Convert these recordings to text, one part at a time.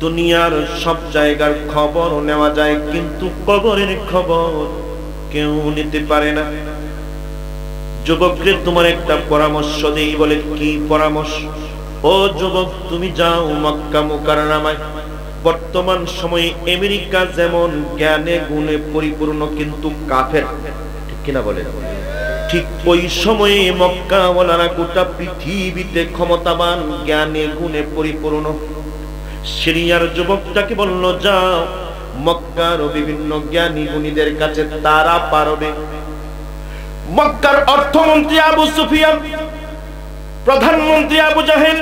দুনিয়ার সব জায়গার খবর নেওয়া যায়, কিন্তু কবরের খবর কেউ নিতে পারে না। যুবকরে তোমার একটা পরামর্শ দেই। বলে কি পরামর্শ? ও যুবক, তুমি যাও মক্কা মুকাররমায়। বর্তমান সময়ে আমেরিকা যেমন জ্ঞানে গুণে পরিপূর্ণ কিন্তু কাফের, ঠিক কিনা বলেন? ঠিক ওই সময়ে মক্কা ওয়ালারা গোটা পৃথিবীতে ক্ষমতাবান, জ্ঞানে গুণে পরিপূর্ণ। সিরিয়ার যুবকটাকে বলল, যাও মক্কার বিভিন্ন জ্ঞানী গুণীদের কাছে, তারা পারবে। মক্কার অর্থমন্ত্রী আবু সুফিয়ান, প্রধানমন্ত্রী আবু জাহেল,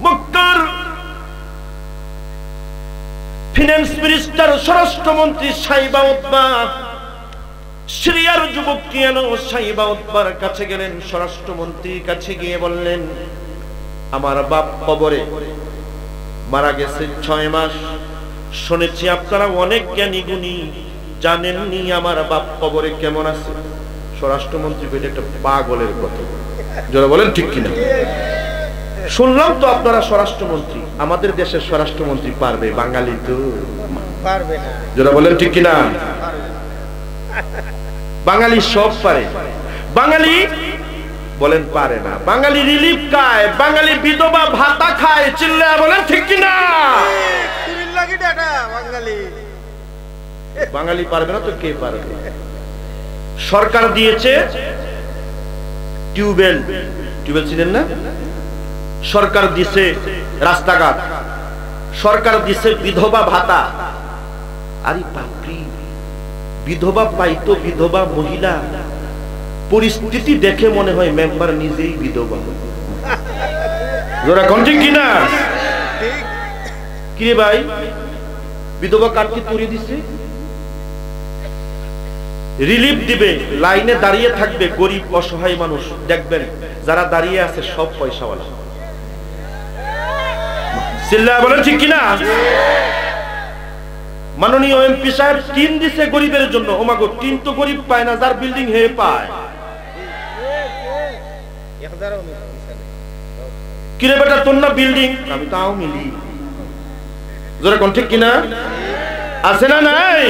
মক্কার ফিনান্স মিনিস্টার, স্বরাষ্ট্রমন্ত্রী সাইবা উতবা, সিরিয়ার যুবকটি এলো সাইবা উতবার কাছে গেলেন। স্বরাষ্ট্রমন্ত্রীর কাছে গিয়ে বললেন, আমার বাপ কবরে মারা গেছে 6 মাস। শুনেছি আপনারা অনেক জ্ঞানী গুণী, জানেননি আমার বাপ কবরে কেমন আছে? স্বরাষ্ট্রমন্ত্রী বলে, একটা পাগলের কথা। যারা বলেন ঠিক কিনা? শুনলাম তো আপনারা স্বরাষ্ট্রমন্ত্রী। আমাদের দেশের স্বরাষ্ট্রমন্ত্রী পারবে? বাঙালি তো পারবে না। যারা বলেন ঠিক কিনা? বাঙালি সব পারে, বাঙালি বলেন পারে না। বাঙালি রিলিফ খায়, বাঙালি বিধবা ভাতা খায়। চিল্লায়া বলেন ঠিক কিনা? বাঙালি পারবে না তো কে পারবে? সরকার দিয়েছে টিউবওয়েল, টিউবওয়েল ছিলেন না? সরকার দিছে রাস্তাঘাট, সরকার দিছে বিধবা ভাতা। আরে বাপরে, বিধবা পাইতো বিধবা মহিলা। পরিস্থিতি দেখে মনে হয় মেম্বার নিজেই বিধবা। জোরা কোন ঠিক কিনা? কি রে ভাই, বিধবা কার্ডকে তুলে দিছে, রিলিফ দিবে, লাইনে দাঁড়িয়ে থাকবে গরিব অসহায় মানুষ। দেখবেন যারা দাঁড়িয়ে আছে সব পয়সাওয়ালা। চিল্লায়া বলেন ঠিক কিনা? মাননীয় এমপি সাহেব টিন দিছে গরিবের জন্য। ওমাগো, টিন তো গরিব পায় না, যার বিল্ডিং হে পায়। কিরে বেটা, তোর না বিল্ডিং? আমি তাও মিলি। জোরে কোন ঠিক কিনা? আছে না নাই?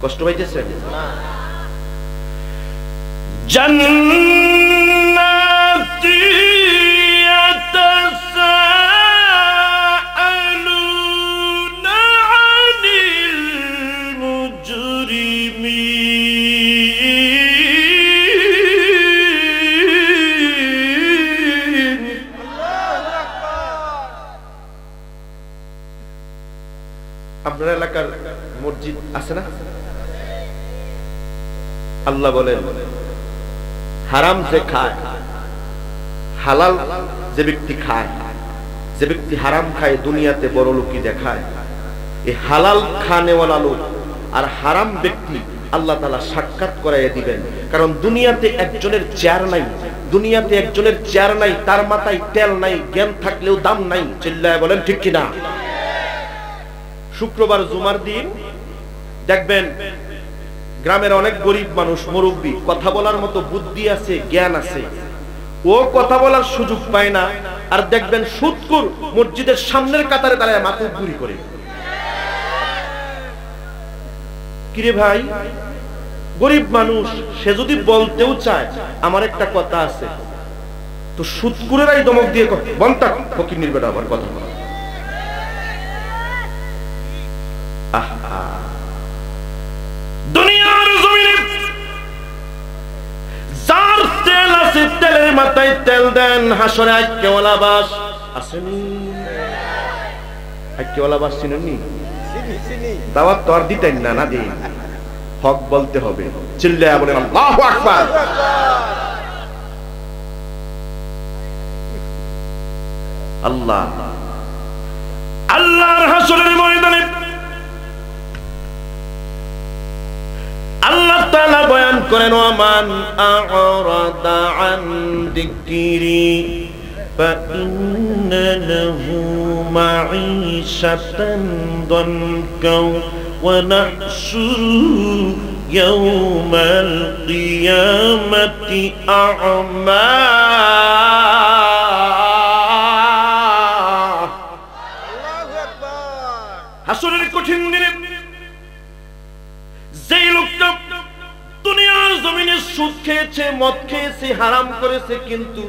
কষ্ট পাইতেছে? জান্নাতি ইয়াতাসাআলুনা আনিল মুজরিমিন। আল্লাহু আকবার। আপনার এলাকার মসজিদ আছে না? আল্লাহ বলেন, হারাম যে খায়, হালাল যে ব্যক্তি খায়, যে ব্যক্তি হারাম খায় দুনিয়াতে বড় লোকই দেখায়। এই হালাল খানেওয়ালা লোক আর হারাম ব্যক্তি আল্লাহ তাআলা সাক্ষাৎ করাইয়া দিবেন। কারণ দুনিয়াতে একজনের চেয়ার নাই, দুনিয়াতে একজনের চেয়ার নাই, তার মাথায় তেল নাই, জ্ঞান থাকলেও দাম নাই। চিল্লায়া বলেন ঠিক কিনা? শুক্রবার জুমার দিন দেখবেন গ্রামের অনেক গরিব মানুষ, মুরব্বী, কথা বলার মতো বুদ্ধি আছে, জ্ঞান আছে, ও কথা বলার সুযোগ পায় না। আর দেখবেন সুদখোর মসজিদের সামনের কাতারে দাঁড়ায় মাথা ঘুরি করে। কিরে ভাই, গরিব মানুষ, সে যদি বলতেও চায় আমার একটা কথা আছে, তো সুদখোরেরাই দমক দিয়ে বলতা ফকির নির্বেটা আবার কথা বলা। আহা, দুনিয়ার জমিনে যার তেল আছে তেলের মাথায় তেল দেন। হাসরে আইকেওয়ালা বাস আসেনি? আইকেওয়ালা বাস চিনেননি? দাওয়াত তো আর দিতেন না, না দিন, হক বলতে হবে। চিল্লায়া বলেন আল্লাহু আকবার। আল্লাহ আল্লাহর হাসরের ময়দানে আল্লাহ তাআলা বয়ান করেন, ওয়ামান আ'রাদা আন যিকরি ফাইন্না লাহু মাঈশাতান দানকা ওয়া নাহশুরু ইয়াওমাল কিয়ামাতি আ'মা। কঠিন দিনে যেই লোকটা দুনিয়ার জমিনে সুদ খেয়েছে, মদ খেয়েছে, হারাম করেছে, কিন্তু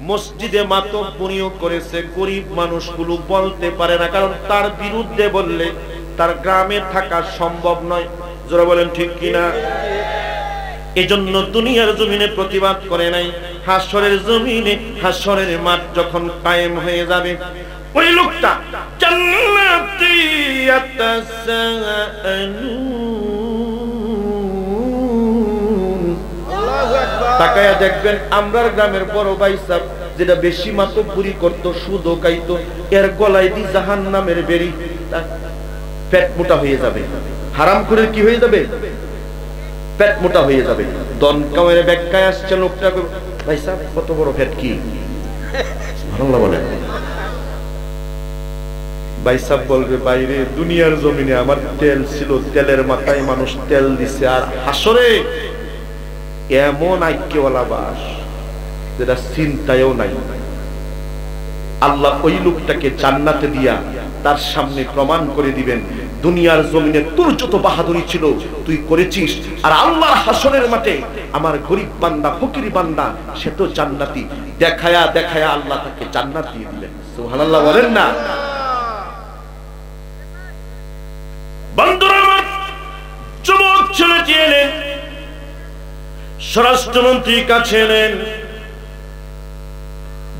মসজিদে মাতব্বরিও করেছে, গরিব মানুষগুলো বলতে পারে না, কারণ তার বিরুদ্ধে বললে তার গ্রামে থাকা সম্ভব নয়। যারা বলেন ঠিক কিনা? এজন্য দুনিয়ার জমিনে প্রতিবাদ করে নাই। হাসরের জমিনে, হাসরের মাঠ যখন কায়েম হয়ে যাবে, ওই লোকটা জান্নাতি ইয়াতাসাআলুন, তাকায়া দেখবেন আমরার গ্রামের বড় ভাই সাহেব যেটা বেশি মাতব্বরি করত, সুদও খাইতো, এর গলায় দি জাহান্নামের বেড়ি, পেট মোটা হয়ে যাবে। হারাম করে কি হয়ে যাবে? পেট মোটা হয়ে যাবে। দনকাওয়ের ব্যাখ্যায় আসছে লোকটা, ভাই সাহেব কত বড় পেট, কি বাংলা বলেন? ভাই সাহেব বলবে, বাইরে দুনিয়ার জমিনে আমার তেল ছিল, তেলের মাথায় মানুষ তেল দিছে, আর হাসরে এমন আইক্যওয়ালা বাস যেটা চিন্তায়ও নাই। আল্লাহ ওই লোকটাকে জান্নাতে দিয়া তার সামনে প্রমাণ করে দিবেন, দুনিয়ার জমিনে তোর যত বাহাদুরি ছিল তুই করেছিস, আর আল্লাহর হাসরের মাঠে আমার গরিব বান্দা, ফকির বান্দা, সে তো জান্নাতি। দেখায়া দেখায়া আল্লাহ তাকে জান্নাত দিয়ে দিলেন। সুবহানাল্লাহ বলেন না? বন্ধুরা আমার, যুবক ছেলেটি এলেন, স্বরাষ্ট্রমন্ত্রীর কাছে এলেন,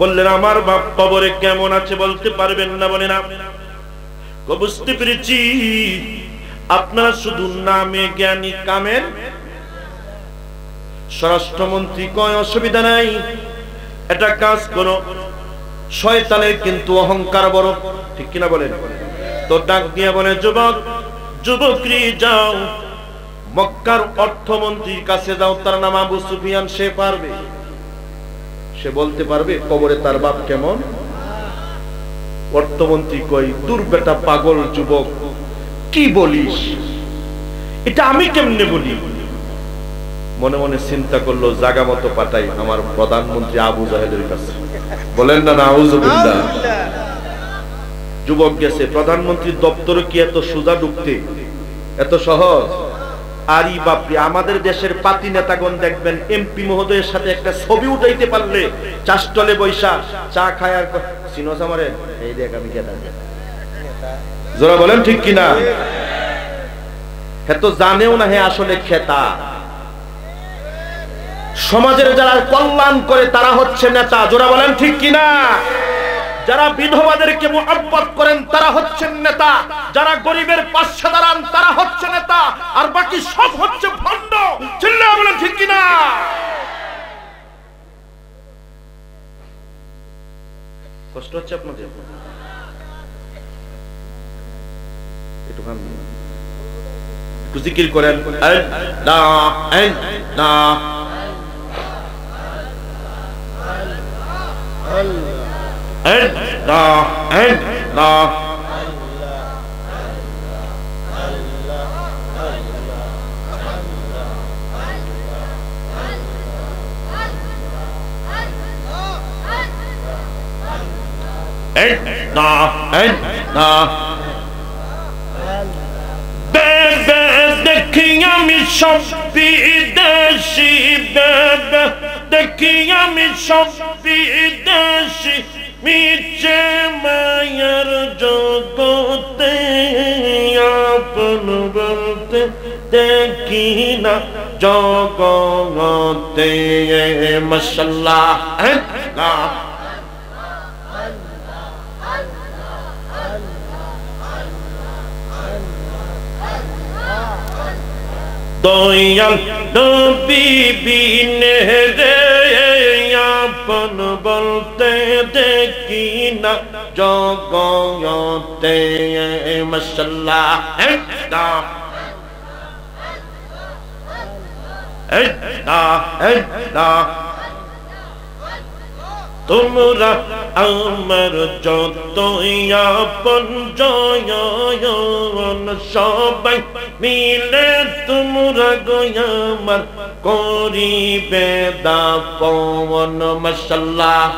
বললেন আমার বাপ কবরে কেমন আছে বলতে পারবেন না? বলে না। বুঝতে পেরেছি, আপনারা শুধু নামে জ্ঞানী, কামের। স্বরাষ্ট্রমন্ত্রী কয় অসুবিধা নাই, এটা কাজ করো, শয়তানের কিন্তু অহংকার বড়, ঠিক কিনা বলেন? তো ডাক দিয়ে বলে, যুবক, যুবকরি যাও মক্কার অর্থমন্ত্রীর কাছে যাও, তার নাম আবু সুফিয়ান, সে পারবে, সে বলতে পারবে কবরে তার বাপ কেমন। অর্থমন্ত্রী কই, দূর বেটা পাগল যুবক, কি বলিস, এটা আমি কেমনে বলি? মনে মনে চিন্তা করলো, জাগা মতো পাঠাই আমার প্রধানমন্ত্রী আবু জাহেলের কাছে। বলেন না নাউজুবিল্লাহ। যুবক গেছে, প্রধানমন্ত্রীর দপ্তরে কি এত সোজা ঢুকতে, এত সহজ? আরে বাপরে, আমাদের দেশের পাতি নেতাগণ দেখবেন এমপি মহোদয়ের সাথে একটা ছবি উঠাইতে পারলে চাষটলে বৈশা চা খায়, আর সিনোস আমারে এই দেখ আমি কেটা, যারা বলেন ঠিক কিনা? হে তো জানেও না হে আসলে খেতা। সমাজের যারা কল্যাণ করে তারা হচ্ছে নেতা, যারা বলেন ঠিক কিনা? যারা বিধবাদেরকে মুহাব্বত করেন তারা হচ্ছেন নেতা, যারা গরিবের পাশে দাঁড়ান তারা হচ্ছে নেতা, আর বাকি সব হচ্ছে ভণ্ড। চিল্লায়া বলেন ঠিক কিনা? কষ্ট হচ্ছে আপনাদের? একটু খান, একটু জিকির করেন। দেখি আমি সব বিদেশি, দেখি আমি সব বিদেশি, মিছে মায়ার জগতে আপন বলতে দেখি না জগতে। মাশাআল্লাহ। দয়াল নবী বিনে রে আপন বলতে দেখি না জগতে। মাশাআল্লাহ। তোমরা আমার যতই আপন জয়ন, সবাই মিলে তোমরা গো আমার করিবে দাফন। মাশাআল্লাহ।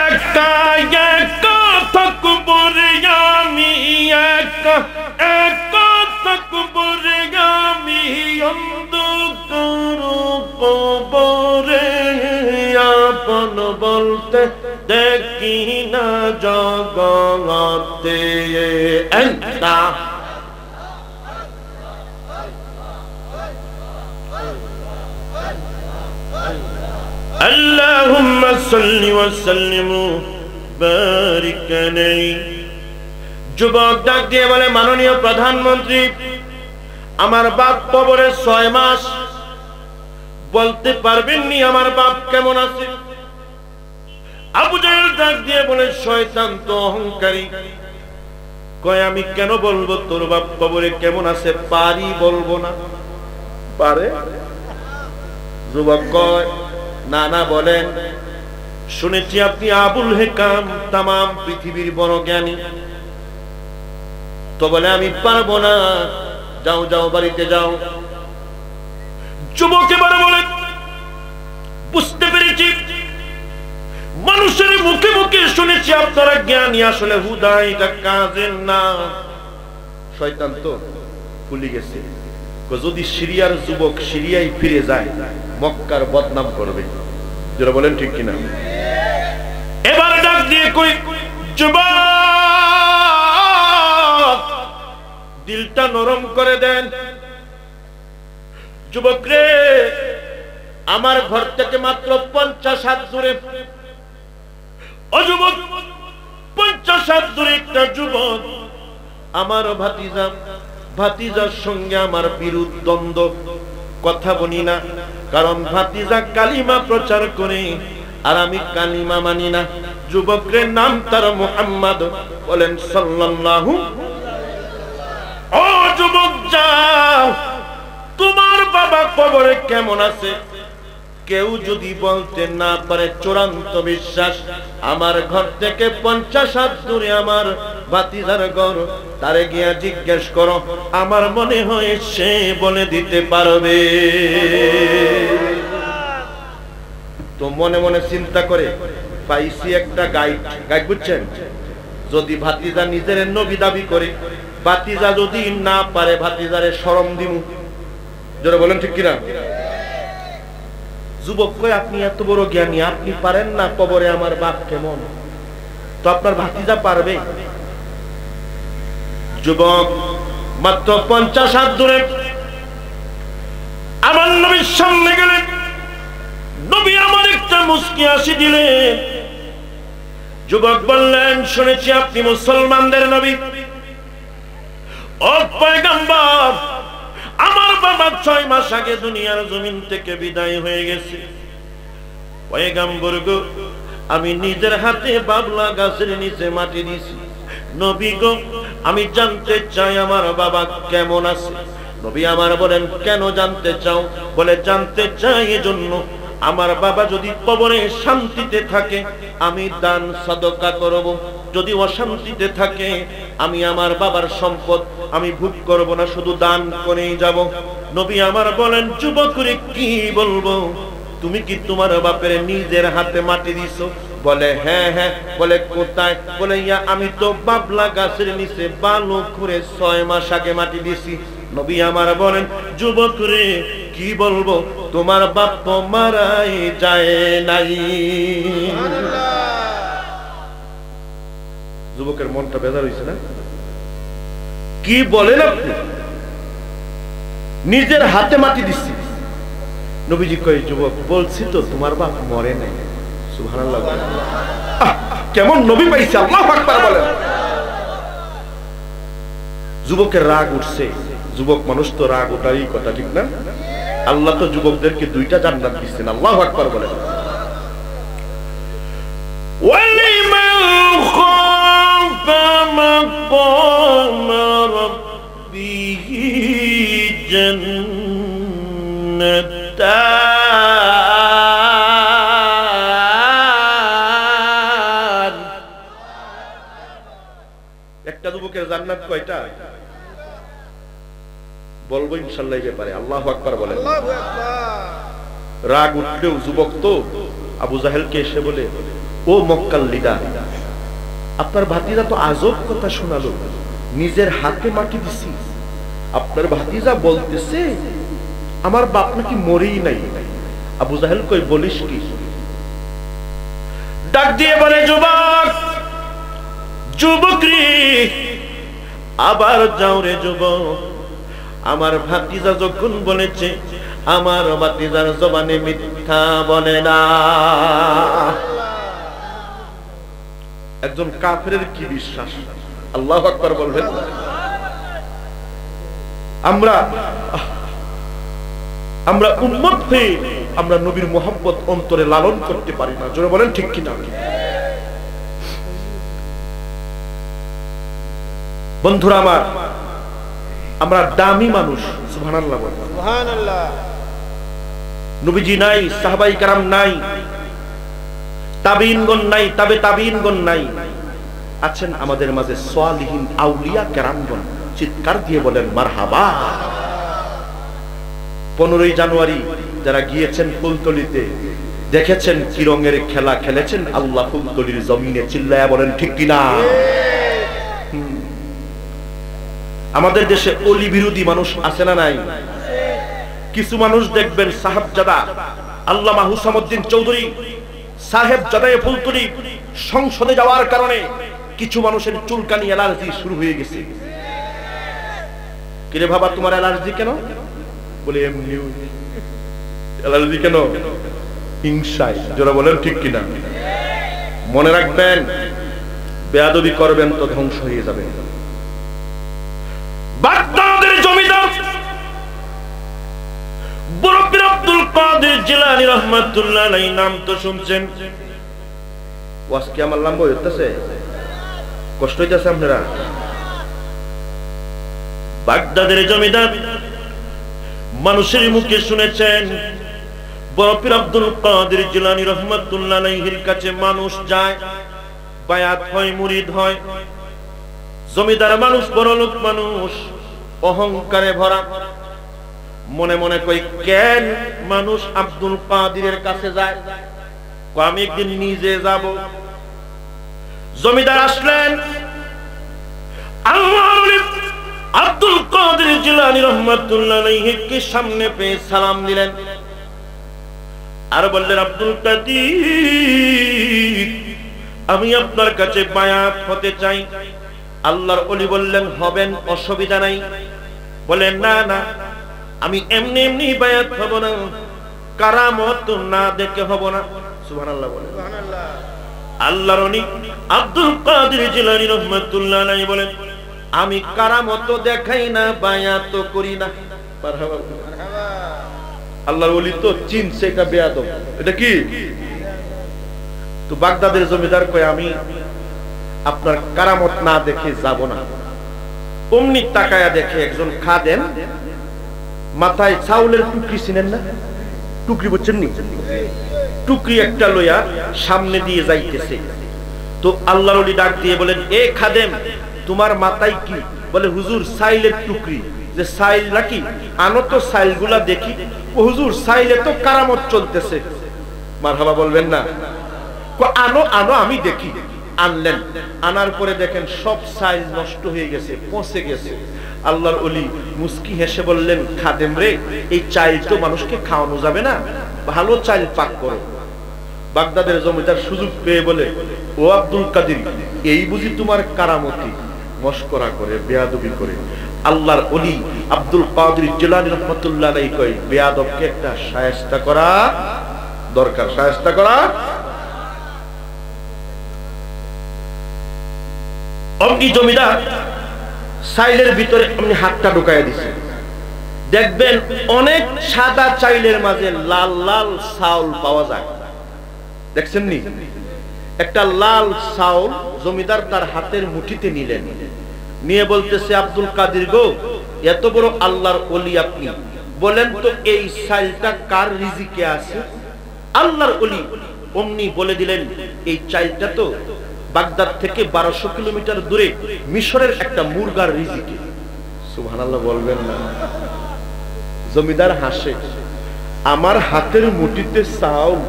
এক একা একা থাকব রে আমি, একা একা থাকব রে আমি অন্ধকার কবরে, আপন বলতে দেখি না জগতে একা। আল্লাহুম্মা সাল্লি ওয়া সাল্লিম বারিক আলাইহি। যুবক ডাক দিয়ে বলে, মাননীয় প্রধানমন্ত্রী, আমার বাপ কবরে 6 মাস, বলতে পারবেননি আমার বাপ কেমন আছে? আবু জাহেল ডাক দিয়ে বলে, শয়তান তো অহংকারী, কয় আমি কেন বলবো তোর বাপ কবরে কেমন আছে? পারি বলবো না। পারে? যুবক কয়, না না বলেন, শুনেছি আপনি আবুল হেকাম, তামাম পৃথিবীর বড় জ্ঞানী। তো বলে আমি পারবো না, যাও যাও বাড়িতে যাও। যুবক এবারে বলে, বুঝতে পেরেছি, মানুষের মুখে মুখে শুনেছি আপনারা জ্ঞানী, আসলে হুদাই এটা কাজের না। শয়তান তো ভুলে গেছে, যদি সিরিয়ার যুবক সিরিয়ায় ফিরে যায় মক্কার বদনাম করবে। যারা বলেন ঠিক কিনা? এবার ডাক দিয়ে কই, যুবক দিলটা নরম করে দেন। যুবক রে, আমার ঘর থেকে মাত্র 50 হাত দূরে, ও যুবক 50 হাত দূরে একটা যুবক, আমার ভাতিজা, ভাতিজার সঙ্গে আমার বিরোধ দ্বন্দ্ব, কথা বলি না, কারণ ভাতিজা কালিমা প্রচার করে আর আমি কালিমা মানি না। যুবকের নাম তার মুহাম্মদ, বলেন সাল্লাল্লাহু। ও যুবক যাও, তোমার বাবা কবরে কেমন আছে কেউ যদি বলতে না পারে, চূড়ান্ত বিশ্বাস, আমার ঘর থেকে 50 হাত দূরে আমার ভাতিজার ঘর, তারে গিয়া জিজ্ঞেস করো, আমার মনে হয় সে বলে দিতে পারবে। তো মনে মনে চিন্তা করে পাইছি একটা গাইড, গাইড বুঝছেন? যদি ভাতিজা নিজের নবী দাবি করে, ভাতিজা যদি না পারে, ভাতিজারে শরম দিমু। যারা বলেন ঠিক কিনা? যুবক কয়, আপনি এত বড় জ্ঞানী, আপনি পারেন না কবরে আমার বাপ কেমন, তো আপনার ভাতিজা পারবে? যুবক মাত্র 50 হাত দূরে আমার নবীর সামনে গেলেন, নবী আমার একটা মুস্কি হাসি দিলেন। যুবক বললেন, শুনেছি আপনি মুসলমানদের নবী। ও পয়গম্বর, আমার বাবা 6 মাস আগে দুনিয়ার জমিন থেকে বিদায় হয়ে গেছে। পয়গম্বর গো, আমি নিজের হাতে বাবলা গাছের নিচে মাটি দিছি। নবী গো, আমি জানতে চাই আমার বাবা কেমন আছে। নবী আমার বলেন, কেন জানতে চাও? বলে, জানতে চাই এজন্য, আমার বাবা যদি কবরে শান্তিতে থাকে আমি দান সাদকা করব, যদি অশান্তিতে থাকে আমি আমার বাবার সম্পদ আমি ভোগ করব না, শুধু দান করেই যাব। নবী আমার বলেন, যুবক রে কি বলবো, তুমি কি তোমার বাপের নিজের হাতে মাটি দিছো? বলে, হ্যাঁ হ্যাঁ। বলে, কোথায়? বলে, ইয়া আমি তো বাবলা গাছের নিচে বালু খুঁড়ে 6 মাস আগে মাটি দিছি। নবী আমার বলেন, যুবক রে কি বলবো, তোমার বাপ তো মারাই যায় নাই। যুবকের মনটা বেজার হইছে না? কি বলেন আপনি? নিজের হাতে মাটি দিচ্ছি। নবীজি কয়, যুবক বলছি তো তোমার বাপ মরে নাই। সুবহানাল্লাহ। কেমন নবী পাইছে, আল্লাহু আকবার বলেন। যুবকের রাগ উঠছে। যুবক মানুষ তো রাগ ওঠারই কথা, ঠিক না? আল্লাহ তো যুবকদেরকে 2টা জান্নাত দিচ্ছেন। আল্লাহু আকবার বলেন। ওয়ালিমান খাফা মাকাম রাব্বিহি জান্নাতান। একটা যুবকের জান্নাত কয়টা বলবো ইনশাআল্লাহ এই ব্যাপারে। আল্লাহু আকবার বলেন। রাগ উঠলেও যুবক তো আবু জাহেলকে এসে বলে, ও মক্কার লিডার, আপনার ভাতিজা তো আজব কথা শোনালো, নিজের হাতে মাটি দিছি। আপনার ভাতিজা বলতেছে আমার বাপ নাকি মরেই নাই। আবু জাহেল কই বলিস কি? ডাক দিয়ে বলে যুবক, যুবক রে, আবার যাও রে যুবক, আমার ভাতিজা যখন বলেছে আমার ভাতিজার জবানে মিথ্যা বলে না। একজন কাফেরের কি বিশ্বাস? আল্লাহু আকবার বলবেন। আমরা উম্মত হয়ে আমরা নবীর মুহাব্বত অন্তরে লালন করতে পারি না। জোরে বলেন ঠিক কি না? বন্ধুরা আমার, আমরা দামি মানুষ। সুবহানাল্লাহ বলেন। সুবহানাল্লাহ। নবীজি নাই, সাহাবায়ে কেরাম নাই, তাবিঈনগণ নাই, তাবিঈনগণ নাই, আছেন আমাদের মাঝে সালিহিন আউলিয়া কেরামগণ। চিৎকার দিয়ে বলেন মারহাবা। 15ই জানুয়ারি যারা গিয়েছেন ফুলতলিতে, দেখেছেন কি রঙের খেলা খেলেছেন আল্লাহ ফুলতলির জমিনে। চিল্লায়া বলেন ঠিক কিনা? আমাদের দেশে অলি বিরোধী মানুষ আছে না নাই? কিছু মানুষ দেখবেন সাহেবজাদা আল্লামা হুসামউদ্দিন চৌধুরী সাহেবজাদায়ে ফুলতলি সংসদে যাওয়ার কারণে কিছু মানুষের চুলকানি অ্যালার্জি শুরু হয়ে গেছে। কিরে বাবা তোমার অ্যালার্জি কেন? বলে এমনি অ্যালার্জি কেন? হিংসায়। যারা বলেন ঠিক কিনা? মনে রাখবেন, বেয়াদবি করবেন তো ধ্বংস হয়ে যাবে। বাগদাদের জমিদার বড় পীর আব্দুল কাদের জিলানী রাহমাতুল্লাহ আলাইহি নাম তো শুনছেন। ওয়াজ কি আমার লম্বা হইতেছে? কষ্ট হইতেছে আপনারা? বাগদাদের জমিদার মানুষের মুখে শুনেছেন, বড় পীর আব্দুল কাদের জিলানী রাহমাতুল্লাহ আলাইহির কাছে মানুষ যায়, বায়াত হয়, মুরিদ হয়। জমিদার মানুষ, বড় লোক মানুষ, অহংকারে ভরা। মনে মনে কই কেন মানুষ আব্দুল কাদেরের কাছে যায়? আমি একদিন নিজে যাব। জমিদার আসলেন, আব্দুল কাদের জিলানী রাহমাতুল্লাহ আলাইহিকে সামনে পেয়ে সালাম দিলেন আর বললেন, আব্দুল কাদের, আমি আপনার কাছে বায়াত হতে চাই। আল্লাহর ওলি বললেন, হবেন, অসুবিধা নাই। বলেন, না না, আমি এমনি এমনি বায়াত হব না, কারামত না দেখে হব না। সুবহানাল্লাহ বলেন। সুবহানাল্লাহ। আল্লাহর ওলি আব্দুল কাদের জিলানী রাহমাতুল্লাহ আলাইহি বলেন, আমি কারামত দেখাই না, বায়াত করি না। মারহাবা। আল্লাহর ওলি তো চিনছে এটা বেয়াদব। এটা কি? তো বাগদাদের জমিদার কয়, আমি আপনার কারামত না দেখে যাব না। অমনি তাকায়া দেখে একজন খাদেম মাথায় চাউলের টুকরি, চিনেন না? টুকরি বুঝছেন নি? টুকরি একটা লইয়া সামনে দিয়ে যাইতেছে। তো আল্লাহর ওলি ডাক দিয়ে বলেন, এ খাদেম, তোমার মাথায় কি? বলে, হুজুর সাইলের টুকরি। যে সাইল নাকি? আনো তো সাইলগুলা দেখি। ও হুজুর, সাইলে তো কারামত চলতেছে। মারহাবা বলবেন না? আনো আনো, আমি দেখি। আনলেন, আনার পরে দেখেন সব সাইজ নষ্ট হয়ে গেছে, পচে গেছে। আল্লাহর ওলি মুস্কি হেসে বললেন, খাদেম রে, এই চাইল তো মানুষকে খাওয়ানো যাবে না, ভালো চাইল পাক করো। বাগদাদের জমিদার সুযোগ পেয়ে বলে, ও আব্দুল কাদের, এই বুঝি তোমার কারামতি? মশকরা করে, বেয়াদবি করে। আল্লাহর ওলি আব্দুল কাদের জিলানী রাহমাতুল্লাহ আলাইহি কয়, বেয়াদবকে একটা শায়েস্তা করা দরকার, শায়েস্তা করা। অমনি জমিদার চাইলের ভিতরে আপনি হাতটা ঢুকাইয়া দিছে। দেখবেন অনেক সাদা চাইলের মাঝে লাল লাল চাউল পাওয়া যায়। দেখছেন নি? একটা লাল চাউল জমিদার তার হাতের মুঠিতে নিলেন, নিয়ে বলতেছে, আব্দুল কাদের গো, এত বড় আল্লাহর ওলি আপনি, বলেন তো এই চাইলটা কার রিজিকে আছে? আল্লাহর ওলি অমনি বলে দিলেন, এই চাইলটা তো বাগদাদ থেকে 1200 কিলোমিটার দূরে মিশরের একটা মুরগার রিজিকে। সুবহানাল্লাহ বলবেন না? জমিদার হাসে, আমার হাতের মুঠিতে চাউল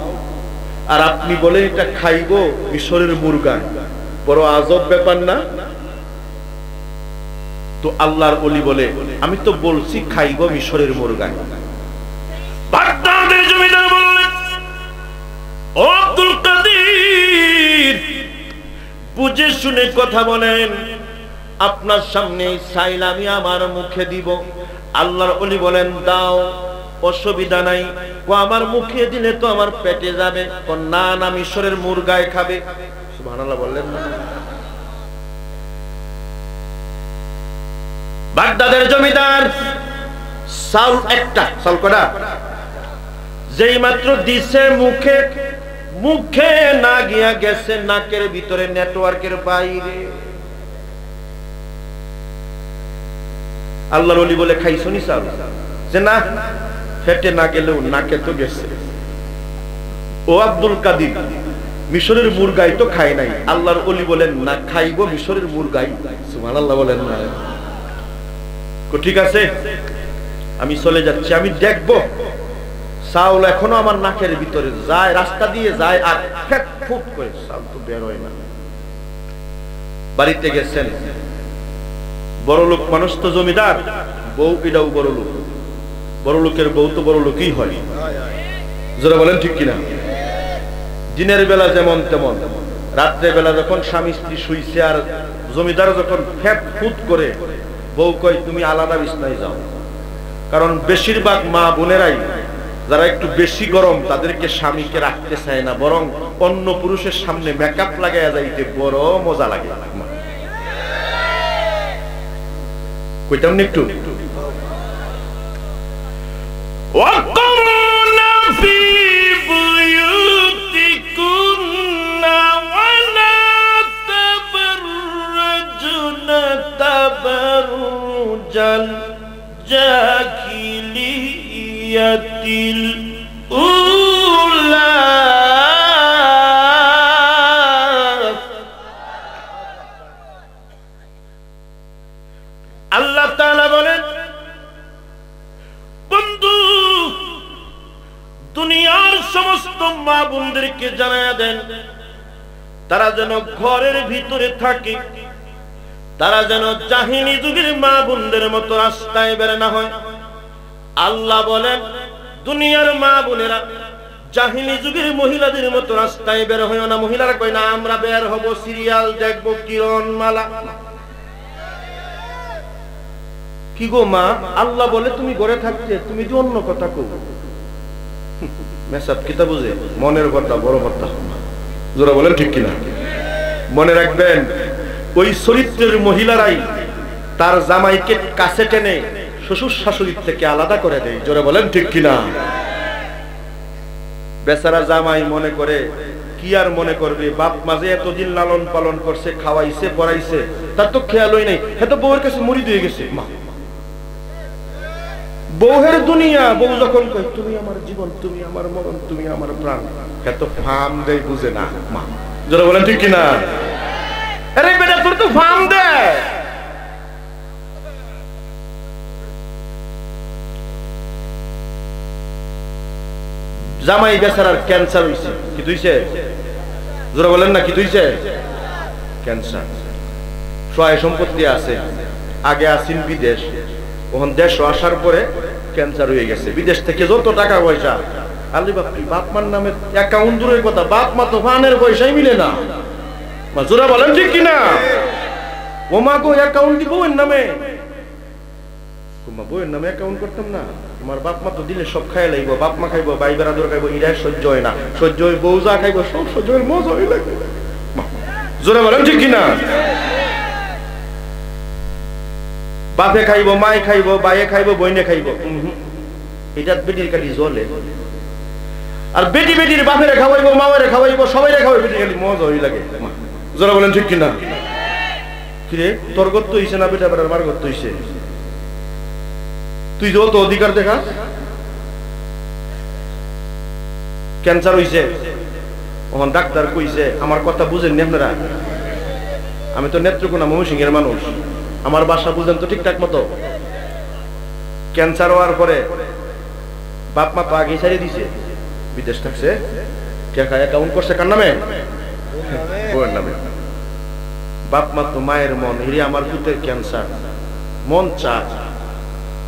আর আপনি বলে এটা খাইবো মিশরের মুরগা, বড় আজব ব্যাপার না? তো আল্লাহর ওলি বলে আমি তো বলছি খাইবো মিশরের মুরগা। বাগদাদের জমিদার বললেন, ও আব্দুল কাদের, বুঝে শুনে কথা বলেন, আপনার সামনে চাইলে আমি আমার মুখে দিব। আল্লাহর ওলি বলেন দাও, অসুবিধা নাই। ও আমার মুখে দিলে তো আমার পেটে যাবে। ও না না, মিশরের মুরগায় খাবে। সুবহানাল্লাহ বললেন না? বাগদাদের জমিদার চাউল একটা, চাউল কটা, যেই মাত্র দিছে মুখে, মুখে না গিয়া গেছে নাকের ভিতরে, নেটওয়ার্কের বাইরে। আল্লাহর ওলি বলে খাইছো নি চাউল? যে না, পেটে না গেলেও নাকে তো গেছে। ও আব্দুল কাদের, মিশরের মুরগাই তো খাই নাই। আল্লাহর ওলি বলেন না, খাইবো মিশরের মুরগাই। সুবহানাল্লাহ বলেন না? ঠিক আছে, আমি চলে যাচ্ছি, আমি দেখবো চাউল এখনো আমার নাকের ভিতরে যায়, রাস্তা দিয়ে যায়, আর ফেট ফুট করে চাউল তো বের হয় না। বাড়িতে গেছেন, বড় লোক মানুষ তো জমিদার, বউ এটাও বড় লোক, বড় লোকের বউ তো বড় লোকই হয়। যারা বলেন ঠিক কিনা? দিনের বেলা যেমন তেমন, রাত্রে বেলা যখন স্বামী স্ত্রী শুইছে আর জমিদার যখন ফেট ফুট করে, বউ কয় তুমি আলাদা বিছনায় যাও। কারণ বেশিরভাগ মা বোনেরাই যারা একটু বেশি গরম, তাদেরকে স্বামীকে রাখতে চায় না, বরং অন্য পুরুষের সামনে মেকআপ লাগাইয়া যাইতে বড় মজা লাগে। কইতাম না একটু? জাহিলিয়াতিল উলা। আল্লাহ তাআলা বলেন, বন্ধু দুনিয়ার সমস্ত মা বোনদেরকে জানায়া দেন, তারা যেন ঘরের ভিতরে থাকে, তারা যেন জাহিলি যুগের মা বোনদের মতো রাস্তায় বের না হয়। আল্লাহ বলেন, দুনিয়ার মা বোনেরা জাহিলি যুগের মহিলাদের মতো রাস্তায় বের হয় না। মহিলারা কয় না আমরা বের হব, সিরিয়াল দেখবো, কিরণমালা। কি গো মা, আল্লাহ বলে তুমি ঘরে থাকতে, তুমি যে অন্য কথা কো। মেসাব কিতা বুঝে? মনের কথা, বড় কথা। যারা বলেন ঠিক কিনা? মনে রাখবেন, ওই চরিত্রের মহিলারাই তার জামাইকে কাছে টেনে শ্বশুর শাশুড়ির থেকে আলাদা করে দেয়। জোরে বলেন ঠিক কিনা? বেচারা জামাই মনে করে, কি আর মনে করবে, বাপ মাঝে এতদিন লালন পালন করছে, খাওয়াইছে পড়াইছে, তার তো খেয়ালই নাই, হ্যাঁ তো বউয়ের কাছে মুড়ি দিয়ে গেছে। মা বউয়ের দুনিয়া, বউ যখন কয় তুমি আমার জীবন, তুমি আমার মরণ, তুমি আমার প্রাণ, হ্যাঁ তো ফার্ম দেয়, বুঝে না। মা যারা বলেন ঠিক কিনা? আরে বেটা তোর তো ফার্ম দেয়। জামাই বেচারার ক্যান্সার হইছে। কি তুইছে? যারা বলেন না কি তুইছে? ক্যান্সার। সয় সম্পত্তি আছে, আগে আসিন বিদেশ, ওখান দেশ আসার পরে ক্যান্সার হয়ে গেছে। বিদেশ থেকে যত টাকা পয়সা, আলি বাপরি, বাপ মার নামে অ্যাকাউন্ট দূরের কথা, বাপ মা তো ফানের পয়সাই মিলে না। জোরা বলেন ঠিক কিনা? ও মা গো, অ্যাকাউন্ট দিব বউয়ের নামে। বউয়ের নামে অ্যাকাউন্ট করতাম না, আমার বাপ মা তো দিলে সব খাই লাগবো, বাপ মা খাইবো, ভাই বেড়াদর খাইবো, ইরা সহ্য হয় না, সহ্য হয় বউ যা খাইবো সব সহ্য হয়, মজা হয়ে লাগবে। জোরা বলেন ঠিক কিনা? বাপে খাইবো, মায়ে খাইবো, বাইয়ে খাইবো, বইনে খাইবো, এটা বেটির খালি জ্বলে। আর বেটি বেটির বাপেরে খাওয়াইবো, মায়ের খাওয়াইবো, সবাই খাওয়াই, বেটির খালি মজা হয়ে লাগে। যারা বলেন ঠিক কিনা? কিরে তোর গত হইছে না বেটা বেটার মার গত হইছে? তুই যত অধিকার দেখাস। ক্যান্সার হইছে, ওখান ডাক্তার কইছে, আমার কথা বুঝেননি আপনারা? আমি তো নেত্রকোনা ময়মনসিংহের মানুষ, আমার বাসা বুঝেন তো ঠিকঠাক মতো। ক্যান্সার হওয়ার পরে বাপ মা তো আগেই ছাড়িয়ে দিছে, বিদেশ থাকছে, টাকা অ্যাকাউন্ট করছে কার নামে? বউয়ের নামে। বাপ মা তো মায়ের মন, হিরে আমার পুতের ক্যান্সার, মন চায়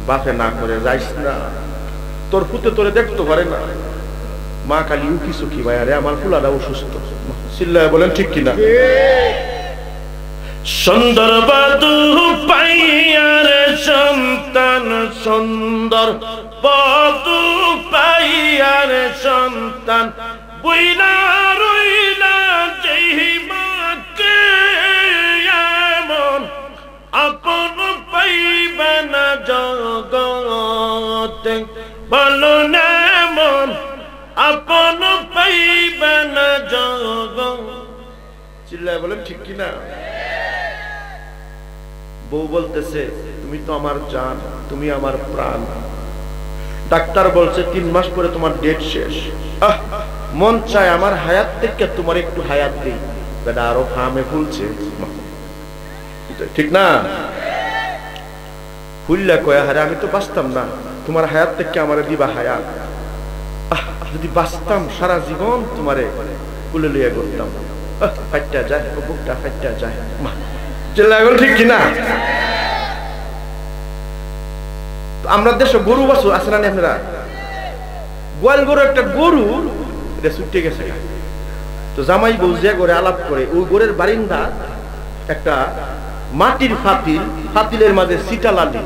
বাপে না করে যাইস না, তোর পুতে তোরে দেখতে পারে না। মা খালি উকি সুখী ভাই, আরে আমার ফুলাটা অসুস্থ। চিল্লায় বলেন ঠিক কিনা? সুন্দর বাদু পাইয়ার সন্তান, সুন্দর বাদু পাইয়ার সন্তান, বুইলা রইলা যেই মাকে এমন আপন পাইবে না জগতে, বলো না এমন আপন পাইবে না জগৎ। চিল্লায় বলেন ঠিক কিনা? বউ বলতেছে তুমি তো আমার জান, তুমি আমার প্রাণ। ডাক্তার বলছে 3 মাস পরে তোমার ডেট শেষ। মন চায় আমার হায়াত থেকে তোমার একটু হায়াত দিই। বেটা আরো ফামে ফুলছে, ঠিক না? ফুললা কয়া হারে আমি তো বাঁচতাম না, তোমার হায়াত থেকে আমারে দিবা হায়াত। যদি বাঁচতাম সারা জীবন তোমারে কুলে লইয়া করতাম। ফাইটা যায়, বুকটা ফাইটা যায়। ঠিক কিনা? আমরা দেশে গরু বাছু আছে না আপনারা? গোয়াল গরু, একটা গরু এটা ছুটে গেছে। তো জামাই বউ যে করে আলাপ করে, ওই গরের বারিন্দা একটা মাটির ফাতিল, ফাতিলের মাঝে সিটালালি।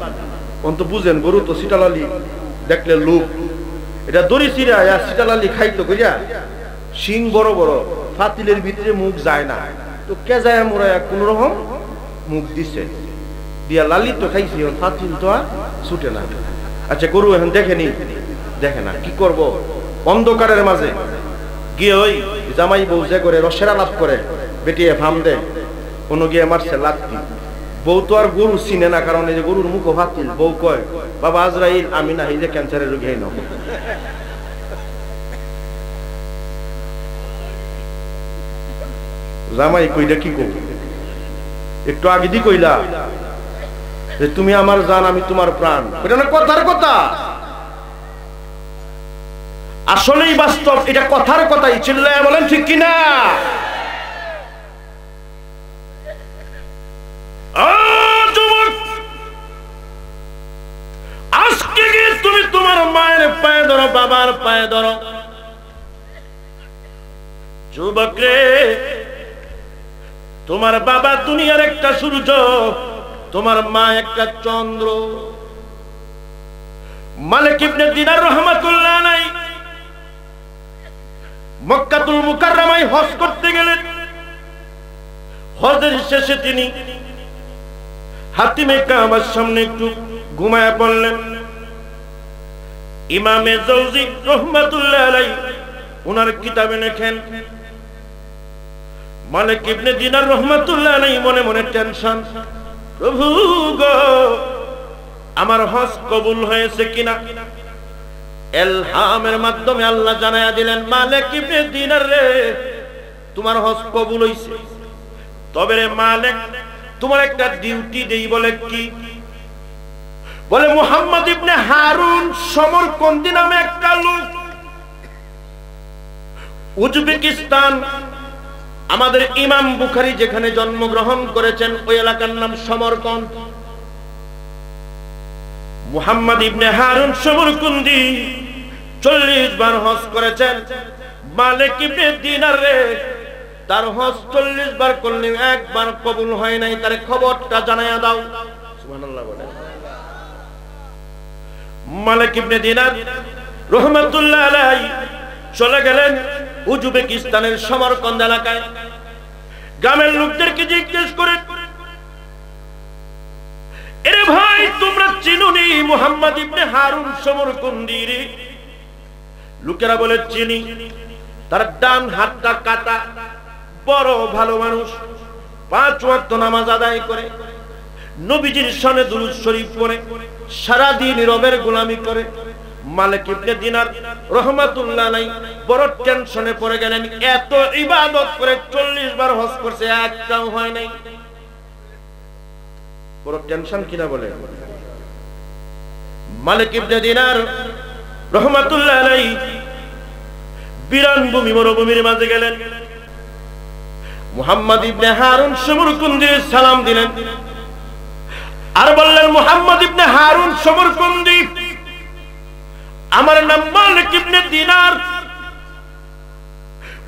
অন্ত বুঝেন গরু তো সিটালালি দেখলে লোক, এটা দড়ি চিরা সিটালালি খাইতো কইরা, শিং বড় বড়, ফাতিলের ভিতরে মুখ যায় না। তো কেজায় মোড়ায় কোন রকম মুখ দিছে, দিয়া লালি তো খাইছি, ফাতিল তো আর ছুটে না। আচ্ছা গরু এখন দেখেনি, দেখে না, কি করব? অন্ধকারের মাঝে গিয়ে ওই জামাই বউ যে করে রসের আলাপ করে, বেটিয়ে ফাম দেয়, কোনো গিয়ে মারছে লাত্তি। বউ তো আর গরু চিনে না, কারণ এই যে গরুর মুখ ফাতিল। বউ কয় বাবা আজরাইল আমি না, এই যে ক্যান্সারের রোগী হই না। জামাই কইটা কি কই? একটু আগে দি কইলা যে তুমি আমার জান, আমি তোমার প্রাণ। এটা না কথার কথা, আসলেই বাস্তব। এটা কথার কথাই। চিল্লায় বলেন ঠিক কিনা? আজকে গিয়ে তুমি তোমার মায়ের পায়ে ধরো, বাবার পায়ে ধরো। যুবক রে, তোমার বাবা দুনিয়ার একটা সূর্য, তোমার মা একটা চন্দ্র। মালিক ইবনে দিনার রাহমাতুল্লাহ আলাইহি মক্কাতুল মুকাররমায় হজ করতে গেলেন। হজের শেষে তিনি হাতিমে কাবার সামনে একটু ঘুমায়া পড়লেন। ইমামে জৌজি রাহমাতুল্লাহ আলাইহি ওনার কিতাবে লেখেন, মালিক ইবনে দিনার রাহমাতুল্লাহ আলাইহি মনে মনে টেনশন, প্রভু গো আমার হজ কবুল হয়েছে কিনা। ইলহামের মাধ্যমে আল্লাহ জানায়া দিলেন, মালিক ইবনে দিনার রে তোমার হজ কবুল হইছে। তবে রে মালিক তোমার একটা ডিউটি দেই। বলে কি? বলে মুহাম্মদ ইবনে হারুন সমরকন্দি নামে একটা লোক, উজবেকিস্তান, আমাদের ইমাম বুখারী যেখানে জন্মগ্রহণ করেছেন ওই এলাকার নাম সমরকন্দ। মুহাম্মদ ইবনে হারুন সমরকন্দি 40 বার হজ করেছেন। মালিক ইবনে দিনার রে তার হজ 40 বার করলে একবার কবুল হয় নাই, তার খবরটা জানায়া দাও। সুবহানাল্লাহ বলেন। মালিক ইবনে দিনার রাহমাতুল্লাহ আলাইহি চলে গেলেন উজবেকিস্তানের সমরকন্দ এলাকায়। গ্রামের লোকদেরকে জিজ্ঞেস করে, এরে ভাই তোমরা চিনুনি মুহাম্মদ ইবনে হারুন সমরকন্দি রে? লোকেরা বলে চিনি, তার ডান হাতটা কাটা, বড় ভালো মানুষ, 5 ওয়াক্ত নামাজ আদায় করে, নবীজির শানে দুরূদ শরীফ পড়ে, সারা দিন রবের গোলামি করে। মালিক ইবনে দিনার রাহমাতুল্লাহ আলাইহি বড় টেনশনে পড়ে গেলেন। এত ইবাদত করে 40 বার হজ করছে, একটাও হয় নাই। বড় টেনশন কিনা বলে। মালিক ইবনে দিনার রাহমাতুল্লাহ আলাইহি বিরান ভূমি মরুভূমির মাঝে গেলেন। মুহাম্মদ ইবনে হারুন সমরকন্দি সালাম দিলেন আর বললেন, মুহাম্মদ ইবনে হারুন সমরকন্দি, আমার নাম মালিক ইবনে দিনার।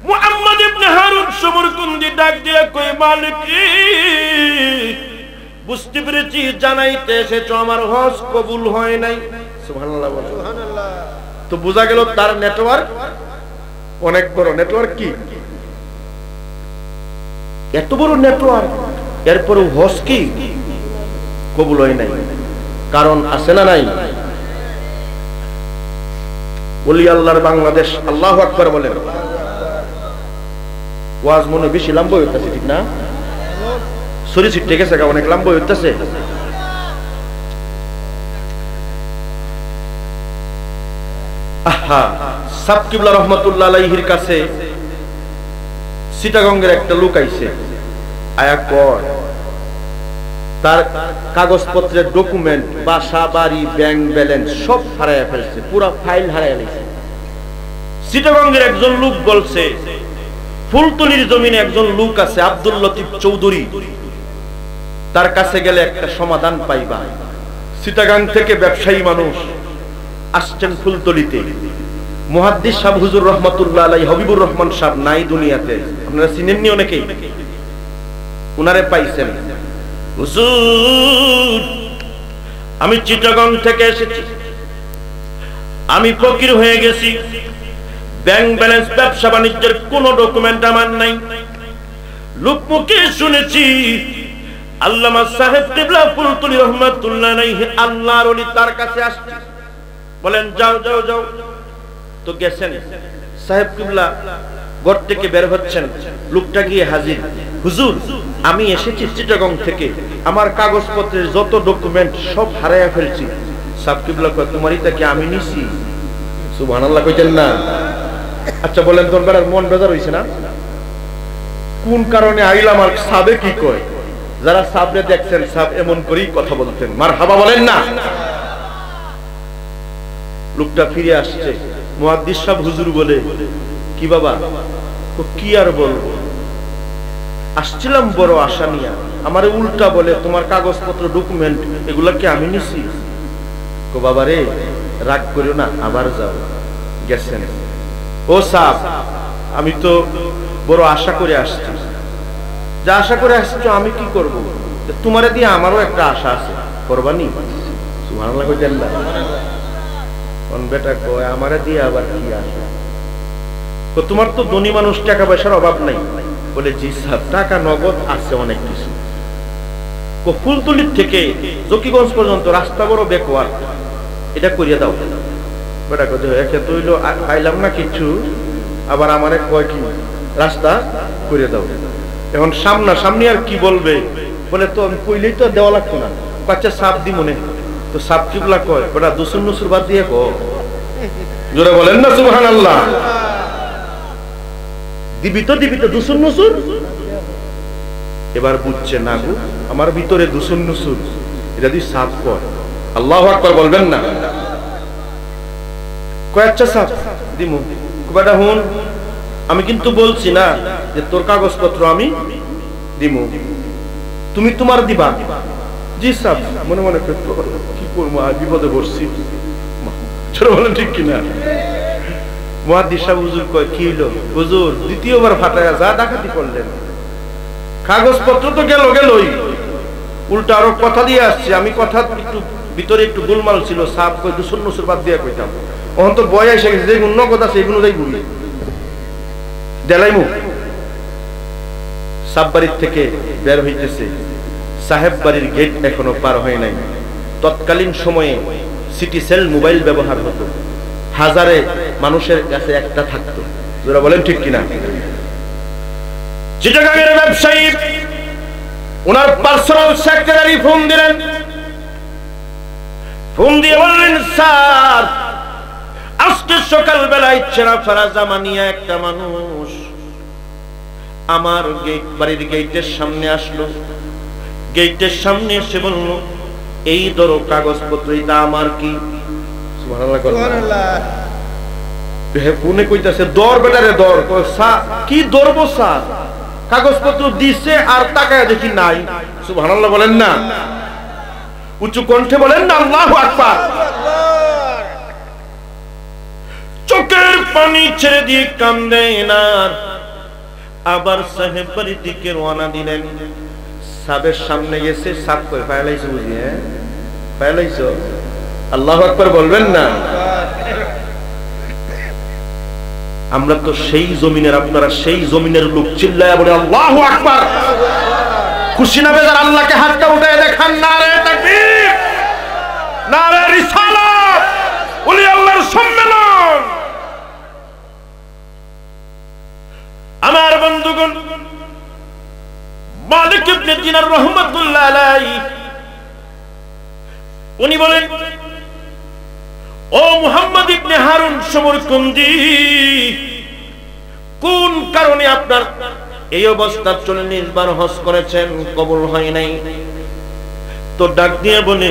মুহাম্মদ ইবনে হারুন সমরকন্দি ডাক দিয়ে কই, মালিক বুঝতে পেরেছি জানাইতে এসেছো আমার হজ কবুল হয় নাই। সুবহানাল্লাহ সুবহানাল্লাহ। তো বোঝা গেল তার নেটওয়ার্ক অনেক বড়। নেটওয়ার্ক কি এত বড় নেটওয়ার্ক, এরপর হজ কি কবুল হয় নাই? কারণ আছে না নাই? ওলি আল্লাহর বাংলাদেশ। আল্লাহু আকবার বলেন। ওয়াজ মনে বেশি লম্বা হইতেছে, ঠিক না? সরি ঠিক ঠিক আছে, অনেক লম্বা হইতেছে। আহা, সাব কিবলা রহমাতুল্লাহ আলাইহির কাছে চিটাগঙ্গের একটা লোক আইছে, আয়া কয় তার কাগজপত্রের ডকুমেন্ট, বাসা বাড়ি, ব্যাংক ব্যালেন্স সব হারাইয়া ফেলছে, পুরো ফাইল হারাইয়া ফেলছে। চিটাগঙ্গের একজন লোক বলছে, ফুলতলির জমিনে একজন লোক আছে আব্দুল লতিফ চৌধুরী, তার কাছে গেলে একটা সমাধান পাইবা। চিটাগাং থেকে ব্যবসায়ী মানুষ আসছেন ফুলতলিতে। মুহাদ্দিস সাহেব হুজুর রহমাতুল্লাহ আলাইহি, হবিবুর রহমান সাহেব নাই দুনিয়াতে, আপনারা চিনেননি অনেকেই, উনারে পাইছেন। হুজুর, আমি চিটাগং থেকে এসেছি, আমি ফকির হয়ে গেছি, ব্যাংক ব্যালেন্স, ব্যবসা বাণিজ্যের কোনো ডকুমেন্ট আমার নাই। লোকমুখে শুনেছি আল্লামা সাহেব কিবলা ফুলতলি রহমাতুল্লাহ আলাইহি আল্লাহর ওলি, তার কাছে আসছে। বলেন যাও যাও যাও। তো গেছেন, সাহেব কিবলা ঘর থেকে বের হচ্ছেন, লোকটা গিয়ে হাজির। হুজুর, আমি এসেছি চিটাগং থেকে, আমার কাগজপত্রের যত ডকুমেন্ট সব হারাইয়া ফেলছি। সাহেব কিবলা কয়, তোমারই তাকে আমি নিছি। সুবহানাল্লাহ কইতেন না? আচ্ছা বলেন, তোর বেলার মন বেজার হইছে না? কোন কারণে আইলাম? আর সাবে কি কয়? যারা সাবরে দেখছেন, সাব এমন করেই কথা বলতেন। মারহাবা বলেন না? লোকটা ফিরে আসছে। মুহাদ্দিস সাহেব হুজুর বলে, কি বাবা? কি আর বলবো, আসছিলাম বড় আশা নিয়ে, আমারে উল্টা বলে তোমার কাগজপত্র ডকুমেন্ট এগুলা কি আমি নিছি। কো বাবা রে, রাগ করিও না, আবার যাও। গেছেন। ও সাহেব, আমি তো বড় আশা করে আসছি। যা আশা করে আসছো আমি কি করব? তোমারে দিয়ে আমারও একটা আশা আছে, করবানি? সুবহানাল্লাহ কইতেন না? কোন বেটা কয়, আমারে দিয়ে আবার কি আশা? তো তোমার তো ধনী মানুষ, টাকা পয়সার অভাব নাই। বলে, জি সাহেব, টাকা নগদ আছে অনেক কিছু। ফুলতলির থেকে জকিগঞ্জ পর্যন্ত রাস্তা বড় বেকওয়ার্ড, এটা করিয়ে দাও। বেটা কয়, একে তো হইলো আইলাম না কিছু, আবার আমারে কয় কি রাস্তা করিয়ে দাও। এখন সামনা সামনি আর কি বলবে? বলে, তো আমি কইলেই তো দেওয়া লাগতো না। বাচ্চা সাপ দি মনে। তো সাপ কিবলা কয়, বেটা দুসুন নুসুর বাদ দিয়ে কো, জোরে বলেন না সুবহানাল্লাহ। দিবি তো দুসুন নুসুর। এবার বুঝছে না গো, আমার ভিতরে দুসুন নুসুর, এটা দিয়ে সাপ কয়। আল্লাহু আকবার বলবেন না? কয়, আচ্ছা সাপ দিমু। বেটা হুন, আমি কিন্তু বলছি না যে তোর কাগজপত্র আমি দিমু, তুমি তোমার দিবা। জি সাহেব, মনে মনে কি করবো, বিপদে পড়ছি। ছোট বলেন ঠিক কিনা? মুহাদ্দিস সাহেব হুজুর কয়, কি হইলো? হুজুর, দ্বিতীয়বার ফাটায়া যা ডাকাতি করলেন, কাগজপত্র তো গেলই, উল্টা আরো কথা দিয়ে আসছে। আমি কথা একটু ভিতরে একটু গোলমাল ছিল, সাপ কই দুসুন নুসুর বাদ দিয়ে কইতাম। ওখান তো বয় এসে গেছে, যেগুলো নগদ আছে এগুলো যাই ঘুরি দেলাইমু। সাব বাড়ির থেকে বের হইতেছে, সাহেব বাড়ির গেট এখনো পার হয় নাই। তৎকালীন সময়ে সিটি সেল মোবাইল ব্যবহার হতো, হাজারে মানুষের কাছে একটা থাকতো। যারা বলেন ঠিক কিনা? চিটাগাংয়ের ব্যবসায়ী ওনার পার্সোনাল সেক্রেটারি ফোন দিলেন। ফোন দিয়ে বললেন, স্যার, আজকে সকাল বেলায় ছেঁড়া ফেরা জামা নিয়ে একটা মানুষ আমার বাড়ির গেটের সামনে আসলো। গেটের সামনে এসে বলল, এই ধরো কাগজপত্র, এটা আমার কি? সুবহানাল্লাহ। ফোনে কইতাছে দর বেটারে দর, কি ধরবো স্যার, কাগজপত্র দিছে আর তাকায় দেখি নাই। সুবহানাল্লাহ বলেন না, উচ্চ কণ্ঠে বলেন না আল্লাহু আকবার। চোখের পানি ছেড়ে দিয়ে কান্দেন আর আবার সাহেব বাড়ির দিকে রওনা দিলেন। সাহেবের সামনে গেছে, সাপ করে ফাইলাইছো বুঝি, হ্যাঁ ফাইলাইছো, আল্লাহু আকবার বলবেন না। আমরা তো সেই জমিনের, আপনারা সেই জমিনের লোক, চিল্লায়া বলে আল্লাহু আকবার। খুশি না বেজার আল্লাহকে হাতটা উঠায় দেখান, নারে তাকবীর, নারে রিসালাত, ওলি আল্লাহর সম্মেলন। আমার বন্ধুগণ, মালিক ইবনে দিনার রাহমাতুল্লাহ আলাইহি উনি বলেন, ও মুহাম্মদ ইবনে হারুন সমরকন্দি, কোন কারণে আপনার এই অবস্থা? 40 বার হজ করেছেন, কবুল হয় নাই। তো ডাক দিয়ে বলে,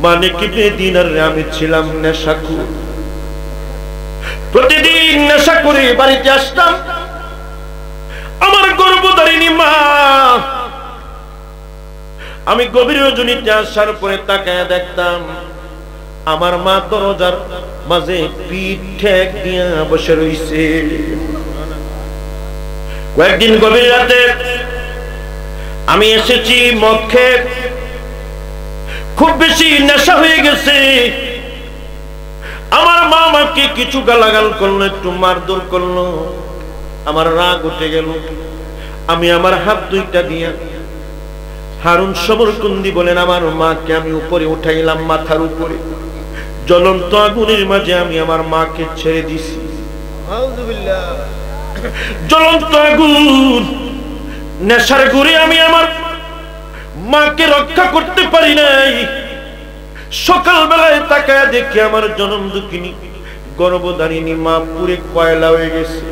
মালিক ইবনে দিনার, আমি ছিলাম নেশাখোর, প্রতিদিন নেশা করে বাড়িতে আসতাম। আমার গর্ভধারিণী মা, আমি গভীর রজনীতে আসার পরে তাকায় দেখতাম আমার মা দরজার মাঝে পিঠ ঠেক দিয়া বসে রইছে। কয়েকদিন গভীর রাতে আমি এসেছি, মদ খেয়ে খুব বেশি নেশা হয়ে গেছে। আমার মা আমাকে কিছু গালাগাল করলো, একটু মারধর করলো, আমার রাগ উঠে গেল। আমি আমার হাত দুইটা দিয়া, হারুন সমরকন্দি বলেন, আমার মাকে আমি উপরে উঠাইলাম, মাথার উপরে জ্বলন্ত আগুনের মাঝে আমি আমার মাকে ছেড়ে দিছি। জ্বলন্ত আগুন, নেশার ঘুরে আমি আমার মাকে রক্ষা করতে পারি নাই। সকালবেলায় তাকায় দেখি আমার জনম দুঃখিনী গর্ভধারিণী মা পুরে কয়লা হয়ে গেছে।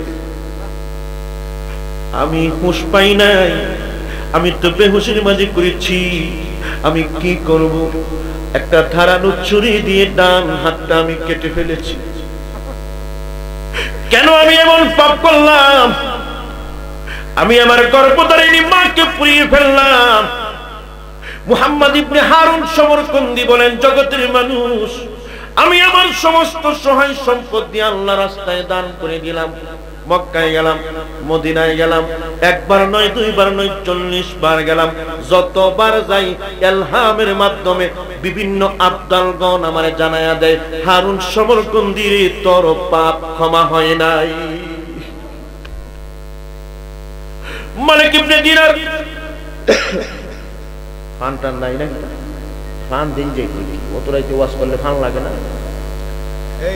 আমি হুঁশ পাই নাই, আমি তো বেহুশের মাঝে করেছি। আমি কি করব? একটা ধারালো ছুরি দিয়ে ডান হাতটা আমি কেটে ফেলেছি। কেন আমি এমন পাপ করলাম? আমি আমার গর্ভধারিণী মাকে পুড়িয়ে ফেললাম। মুহাম্মদ ইবনে হারুন সমরকন্দি বলেন, জগতের মানুষ, আমি আমার সমস্ত সহায় সম্পদ দিয়ে আল্লাহ রাস্তায় দান করে দিলাম। মক্কায় গেলাম, মদিনায় গেলাম, একবার নয়, দুইবার নয়, 40 বার গেলাম। যতবার যাই ইলহামের মাধ্যমে বিভিন্ন আবদালগণ আমারে জানায়া দেয়, হারুন সমরকন্দির তোর পাপ ক্ষমা হয় নাই। মালিক ইবনে দিনার ফান টান নাই না, ফান দিন যে অত রাইতে ওয়াজ করলে ফান লাগে না।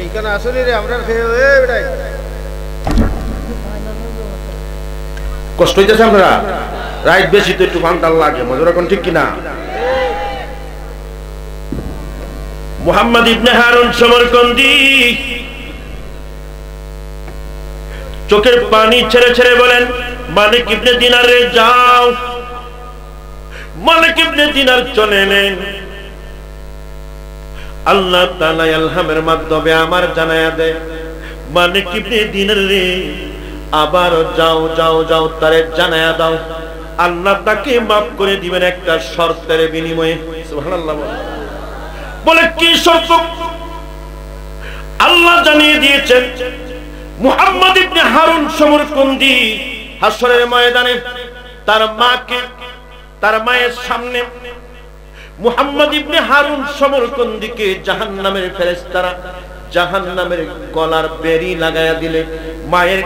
এইখানে আসলে রে আমরা কষ্ট হইতেছে আপনারা, রাইট বেশি তো একটু ফান টান লাগে, মজুর এখন ঠিক কিনা? মুহাম্মদ ইবনে হারুন সমরকন্দি চোখের পানি ছেড়ে ছেড়ে বলেন, মালিক ইবনে দিনার রে যাও। মালিক ইবনে দিনার চলে এলেন। আল্লাহ তাআলা ইলহামের মাধ্যমে আমার জানায়া দেয়, মালিক ইবনে দিনার রে আবার যাও যাও যাও, তারে জানায়া দাও আল্লাহ তাকে মাফ করে দিবেন একটা শর্তের বিনিময়ে। সুবহানাল্লাহ। বলে কি শর্ত? আল্লাহ জানিয়ে দিয়েছেন, মুহাম্মদ ইবনে হারুন সমরকন্দি হাসরের ময়দানে তার মাকে, তার মায়ের সামনে মুহাম্মদ ইবনে হারুন সমরকন্দিকে জাহান্নামের ফেরেশতারা জাহান্নামের গলার বেড়ি লাগায়া দিলে মায়ের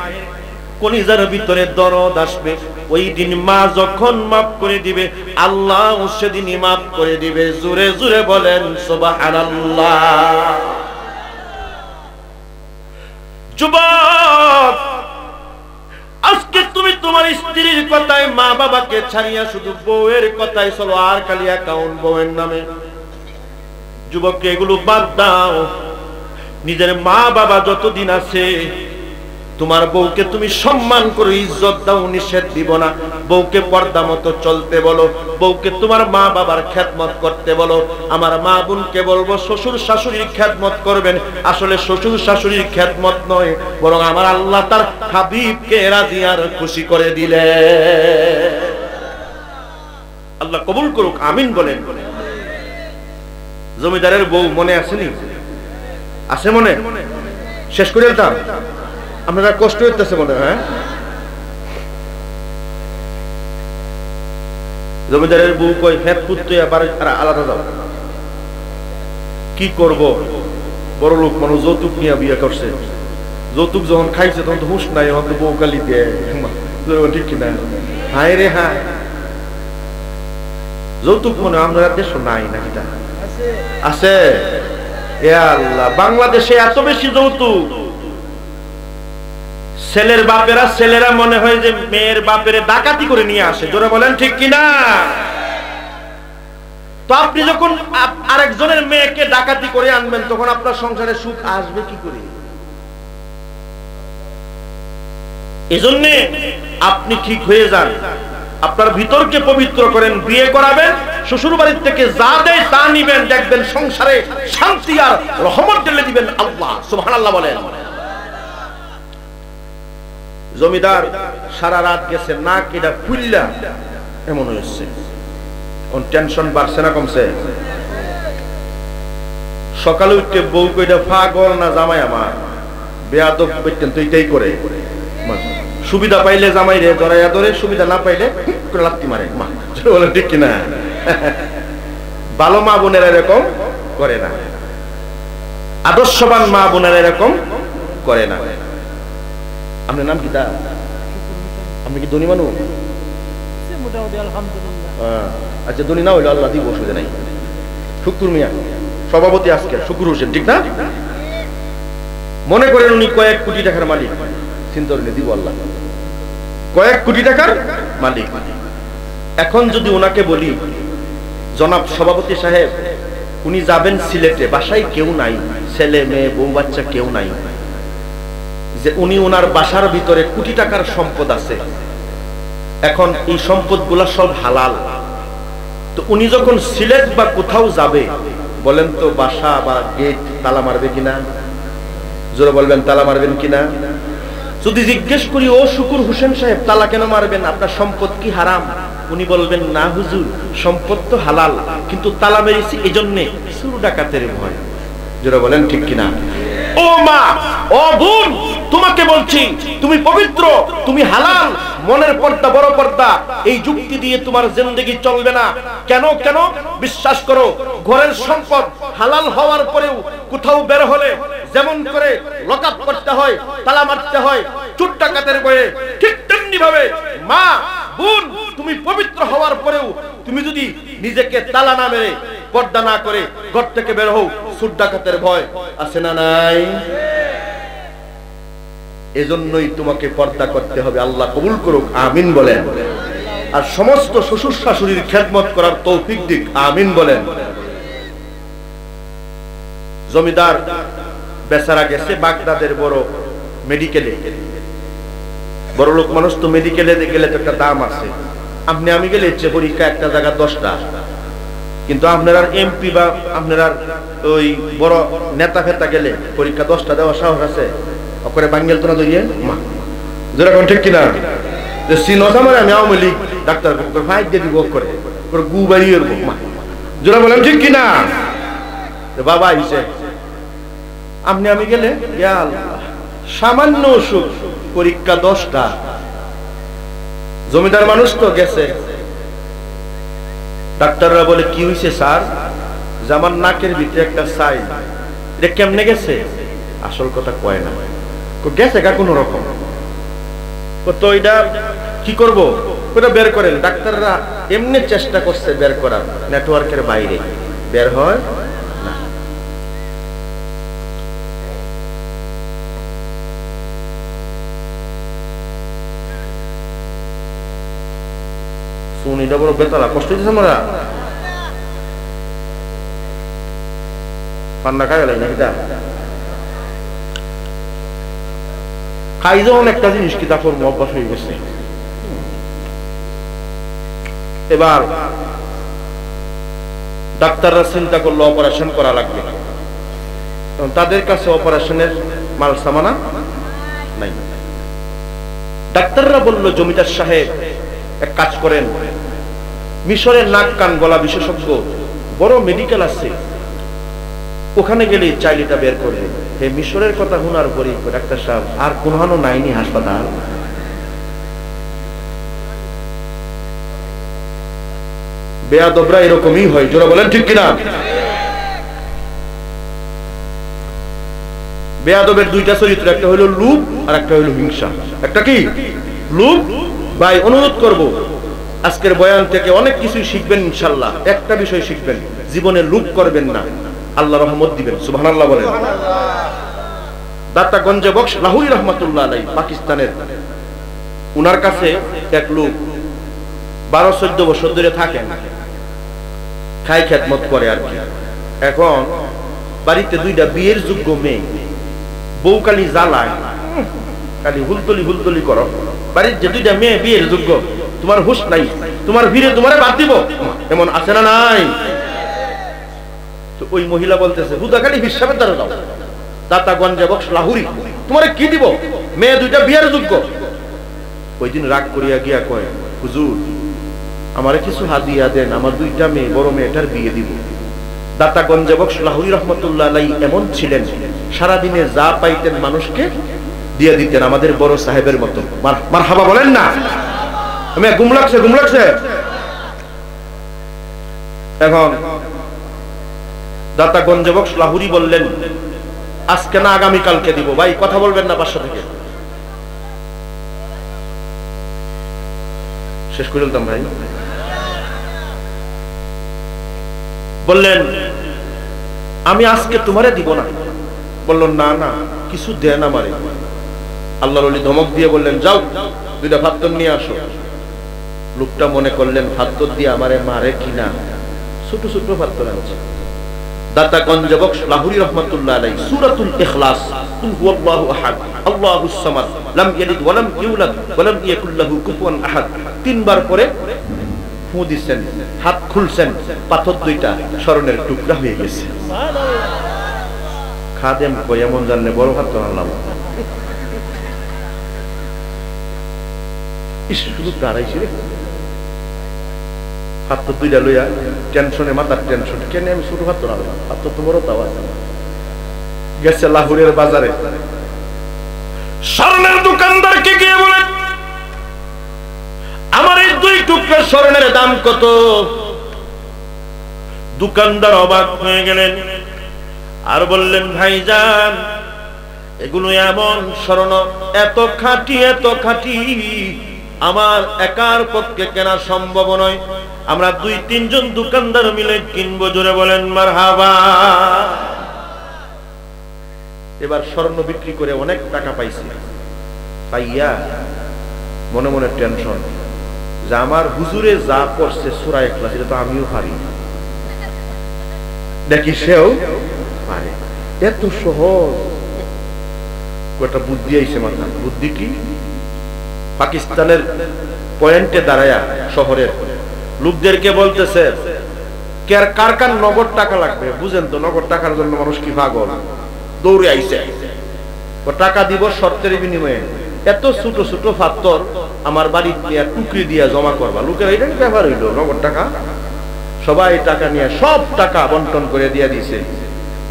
কলিজার ভিতরে দরদ আসবে। ওই দিন মা যখন মাফ করে দিবে, আল্লাহ সেদিনই মাফ করে দিবে। জোরে জোরে বলেন সুবহানাল্লাহ। যুবক, আজকে তুমি তোমার স্ত্রীর কথায়, মা বাবাকে ছাড়িয়া শুধু বউয়ের কথায় চলো, আর খালি অ্যাকাউন্ট বউয়ের নামে। যুবককে এগুলো বাদ দাও। নিজের মা বাবা যতদিন আছে তোমার বউকে তুমি সম্মান করো, ইজ্জত দাও, নিষেধ দিব না। বউকে পর্দা মতো চলতে বলো, বউকে তোমার মা বাবার খেদমত করতে বলো। আমার মা বোনকে বলবো শ্বশুর শাশুড়ির খেদমত করবেন। আসলে শ্বশুর শাশুড়ির খেদমত নয়, বরং আমার আল্লাহ তার হাবিবকে রাজি আর খুশি করে দিলে। আল্লাহ কবুল করুক, আমিন বলেন। জমিদারের বউ মনে আসেনি? আছে মনে? শেষ করে দিতাম, আপনারা কষ্ট হইতেছে মনে হয়। জমিদারের বউ কই ফেট পুত্র আলাদা যাও। কি করব, বড় লোক মানুষ যৌতুক নিয়ে বিয়ে করছে, যৌতুক যখন খাইছে তখন তো হুঁশ নাই, এখন তো বউ গালি দেয়, ঠিক কিনা? হায় রে হায়, যৌতুক মনে আমরা দেশ নাই নাকি? আছে। এ আল্লাহ, বাংলাদেশে এত বেশি যৌতুক। ছেলের বাপেরা, ছেলেরা মনে হয় যে মেয়ের বাপের ডাকাতি করে নিয়ে আসে। জোরে বলেন ঠিক কিনা? তো আপনি যখন আরেকজনের মেয়েকে ডাকাতি করে আনবেন, তখন আপনার সংসারে সুখ আসবে কি করে? এজন্য আপনি ঠিক হয়ে যান, আপনার ভিতরকে পবিত্র করেন, বিয়ে করাবেন, শ্বশুর বাড়ির থেকে যা দেয় তা নিবেন, দেখবেন সংসারে শান্তি আর রহমত ঢেলে দিবেন আল্লাহ। সুবহানাল্লাহ বলেন। জমিদার সারা রাত গেছে, নাক এটা ফুল্লা এমন হয়েছে। টেনশন বাড়ছে না কমছে? সকালে উঠতে বউ কইটা পাগল না জামাই আমার, বেয়াদব করতেন তো এটাই করে। সুবিধা পাইলে জামাই রে ধরাইয়া ধরে, সুবিধা না পাইলে লাত্তি মারে। মা বলে ঠিক কিনা? ভালো মা বোনেরা এরকম করে না, আদর্শবান মা বোনেরা এরকম করে না। আপনার নাম কি? আপনি কি ধনী মানুষ? আচ্ছা, ধনী না হইলে আল্লাহ দিব, অসুবিধা নাই। শুকুর মিয়া সভাপতি আজকে, শুকুর হোসেন, ঠিক না? মনে করেন উনি কয়েক কোটি টাকার মালিক, চিন্তা করে দিব আল্লাহ, কয়েক কোটি টাকার মালিক। এখন যদি ওনাকে বলি, জনাব সভাপতি সাহেব উনি যাবেন সিলেটে, বাসায় কেউ নাই, ছেলে মেয়ে বউ বাচ্চা কেউ নাই, যে উনি ওনার বাসার ভিতরে কোটি টাকার সম্পদ আছে, এখন এই সম্পদ গুলা সব হালাল, তো উনি যখন সিলেট বা কোথাও যাবে, বলেন তো বাসা বা গেট তালা মারবে কিনা? জোরে বলবেন, তালা মারবেন কিনা? যদি জিজ্ঞেস করি, ও শুকুর হোসেন সাহেব তালা কেন মারবেন, আপনার সম্পদ কি হারাম? উনি বলবেন, না হুজুর, সম্পদ তো হালাল, কিন্তু তালা মেরেছি এই জন্যে চুর ডাকাতের ভয়। জোরে বলেন ঠিক কিনা? ও মা, ও বোন, তোমাকে বলছি, তুমি পবিত্র, তুমি হালাল, মনের পর্দা বড় পর্দা। এই যুক্তি দিয়ে তোমার জিন্দেগি চলবে না। কেন? কেন? বিশ্বাস করো, ঘরের সম্পদ হালাল হওয়ার পরেও কোথাও বের হলে যেমন করে লকআপ করতে হয়, তালা মারতে হয় চোর ডাকাতের ভয়ে, ঠিক তেমনি ভাবে মা বোন, তুমি পবিত্র হওয়ার পরেও তুমি যদি নিজেকে তালা না মেরে, পর্দা না করে ঘর থেকে বের হও, চোর ডাকাতের ভয় আছে না নাই? এজন্যই তোমাকে পর্দা করতে হবে। আল্লাহ কবুল করুক, আমিন বলেন। আর সমস্ত শ্বশুর শাশুড়ির খেদমত করার তৌফিক দিক, আমিন বলেন। জমিদার বেচারা গেছে বাগদাদের বড় মেডিকেলে। বড় লোক মানুষ তো মেডিকেলে গেলে তো একটা দাম আছে। আপনি আমি গেলে ইচ্ছে পরীক্ষা একটা জায়গা 10টা, কিন্তু আপনার এমপি বা আপনার ওই বড় নেতা ফেতা গেলে পরীক্ষা 10টা দেওয়ার সাহস আছে? করে বাঙ্গেল তো না ধরিয়ে মা, যেরকম ঠিক কিনা? যে সিনস আমার আমি আওয়ামী লীগ ডাক্তার ফাইট দিয়ে দিব করে গু বাড়িয়ে মা, যেটা বলেন ঠিক কিনা? বাবা আইসে, আপনি আমি গেলে সামান্য অসুখ, পরীক্ষা 10টা। জমিদার মানুষ তো গেছে, ডাক্তাররা বলে কি হয়েছে স্যার? যে আমার নাকের ভিতরে একটা সাই, এটা কেমনে গেছে? আসল কথা কয় না, গেছে গা কোন রকম। তো এটা কি করব? ওটা বের করেন। ডাক্তাররা এমনি চেষ্টা করছে বের করার, নেটওয়ার্কের বাইরে বের হয় না। শুনিটা বড় বেতালা, কষ্ট হইতেছে আমরা। পান্না খাই গেল নাকি? খাই যখন একটা জিনিস কি তারপর অভ্যাস হয়ে গেছে। এবার ডাক্তাররা চিন্তা করলো অপারেশন করা লাগবে, তাদের কাছে অপারেশনের মাল সামানা নাই। ডাক্তাররা বলল, জমিদার সাহেব এক কাজ করেন, মিশরের নাক কান গলা বিশেষজ্ঞ বড় মেডিকেল আছে, ওখানে গেলে চাইলিটা বের করবে। হে মিশরের কথা শোনার পরে ডাক্তার সাহেব আর কোনখানো নাইনি হাসপাতাল। বেয়াদবরা এরকমই হয়, জোরা বলেন ঠিক কিনা? বেয়াদবের দুইটা চরিত্র, একটা হইল লোভ আর একটা হইল হিংসা। একটা কি? লোভ। ভাই অনুরোধ করব, আজকের বয়ান থেকে অনেক কিছুই শিখবেন ইনশাআল্লাহ। একটা বিষয় শিখবেন, জীবনে লোভ করবেন না, আল্লাহ রহমত দিবেন। সুবহানাল্লাহ বলেন। দাতা গঞ্জে বক্স লাহুরি রহমাতুল্লাহ আলাইহি, পাকিস্তানের, উনার কাছে এক লোক 12-14 বছর ধরে থাকেন, খাই খেদমত করে আর কি। এখন বাড়িতে দুইটা বিয়ের যোগ্য মেয়ে, বউ কালি জ্বালায়, খালি হুলতলি করো। বাড়ির যে দুইটা মেয়ে বিয়ের যোগ্য, তোমার হুশ নাই, তোমার ভিড়ে তোমারে বাদ দিব, এমন আছে না নাই? তো ওই মহিলা বলতেছে, হুদা খালি হিসাবের দ্বারা দাও, দাতা গঞ্জে বক্স লাহুরি, তোমারে কি দিব, মেয়ে দুইটা বিয়ের যোগ্য। ওই দিন রাগ করিয়া গিয়া কয়, হুজুর আমারে কিছু হাদিয়া দেন, আমার দুইটা মেয়ে, বড় মেয়েটার বিয়ে দিব। দাতা গঞ্জে বক্স লাহুরি রহমতুল্লাহ আলাইহি এমন ছিলেন, সারাদিনে যা পাইতেন মানুষকে দিয়ে দিতেন, আমাদের বড় সাহেবের মতো। মারহাবা বলেন না? আমি ঘুম লাগছে। এখন দাতা গঞ্জে বক্স লাহুরি বললেন, আজকে না আগামীকালকে দিব। ভাই কথা বলবেন না, বাসা থেকে শেষ করে দিতাম ভাই। বললেন, আমি আজকে তোমারে দিব না। বলল, না না কিছু দেন আমারে। আল্লাহর ওলি ধমক দিয়ে বললেন, যাও দুইটা ফাত্তর নিয়ে আসো। লোকটা মনে করলেন ফাত্তর দিয়ে আমারে মারে কিনা, ছোট ছোট ফাত্তর আনছে। দাতা গঞ্জে বক্স লাহুরি রহমাতুল্লাহ আলাইহি সূরাতুল ইখলাস, কুল হুয়াল্লাহু আহাদ আল্লাহুস সামাদ লাম ইয়ালিদ ওয়া লাম ইউলাদ ওয়া লাম ইয়াকুল লাহু কুফুয়ান আহাদ তিনবার পরে ফু দিবেন, হাত খুলছেন, পাথর দুইটা স্মরণের টুকরা হয়ে গেছে। খাদেম কই এমন জানলে বড় হাত আনলাম, শুধু দাঁড়াইছি রে, হাত তো দুইটা লইয়া টেনশনে, মাথার টেনশন, কেন আমি ছোট হাত আনলাম, হাত তো বড় তাও আছে। গেছে লাহোরের বাজারে, স্বর্ণের দোকানদারকে গিয়ে বলেন, আমার এই 2 টুকরা স্বর্ণের দাম কত? দোকানদার অবাক হয়ে গেলেন আর বললেন, ভাইজান এগুলো এমন স্বর্ণ, এত খাঁটি আমার একার পক্ষে কেনা সম্ভব নয়, আমরা 2-3 জন দোকানদার মিলে কিনবো। জোরে বলেন মারহাবা। এবার স্বর্ণ বিক্রি করে অনেক টাকা পাইছি, পাইয়া মনে মনে টেনশন যে আমার হুজুরে যা করছে সূরা ইখলাস, এটা তো আমিও পারি, দেখি সেও পারে, এত সহজ। একটা বুদ্ধি আইছে মাথা। বুদ্ধি কি? পাকিস্তানের পয়েন্টে দাঁড়ায়া শহরের লোকদেরকে বলতেছে, কার কার নগদ টাকা লাগবে? বুঝেন তো, নগদ টাকার জন্য মানুষ কি পাগল, দৌড়ে আইছে। ও টাকা দিব শর্তের বিনিময়ে, এত ছোট ছোট পাথর আমার বাড়িতে টুকরি দিয়া জমা করবা। লোকের এটা ব্যাপার হইলো, নগদ টাকা। সবাই টাকা নিয়ে সব টাকা বন্টন করে দিয়া দিছে।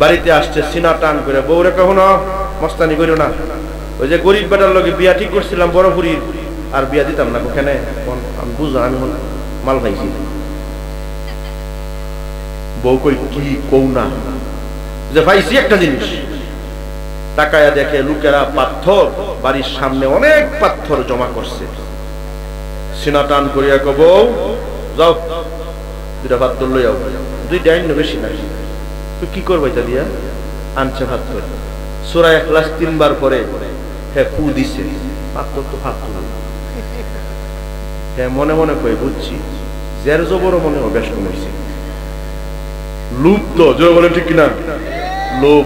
বাড়িতে আসছে, সিনা টান করে, বউরে কখনো মস্তানি করিও না, ওই যে গরিব বেটার লগে বিয়া ঠিক করছিলাম বড়পুরির, আর বিয়া দিতাম না। ওখানে আমি বুঝলাম, আমি মাল পাইছি। বউ কই, কি কৌ না যে পাইছি একটা জিনিস। তাকায়া দেখে লোকেরা পাথর, বাড়ির সামনে অনেক পাথর জমা করছে। সিনা টান করিয়া কো, বউ যাও 2টা পাথর লই যাও। 2টা আইন বেশি না, তুই কি করবো এটা দিয়া? আনছে পাথর, সূরা ইখলাস 3 বার পরে হে ফু দিছে, পাথর তো পাথর। হ্যাঁ মনে মনে কই, বুঝছি জের জবর মনে হয় বেশ কম হয়েছে। লোভ তো, জোরে বলে ঠিক কিনা? লোভ।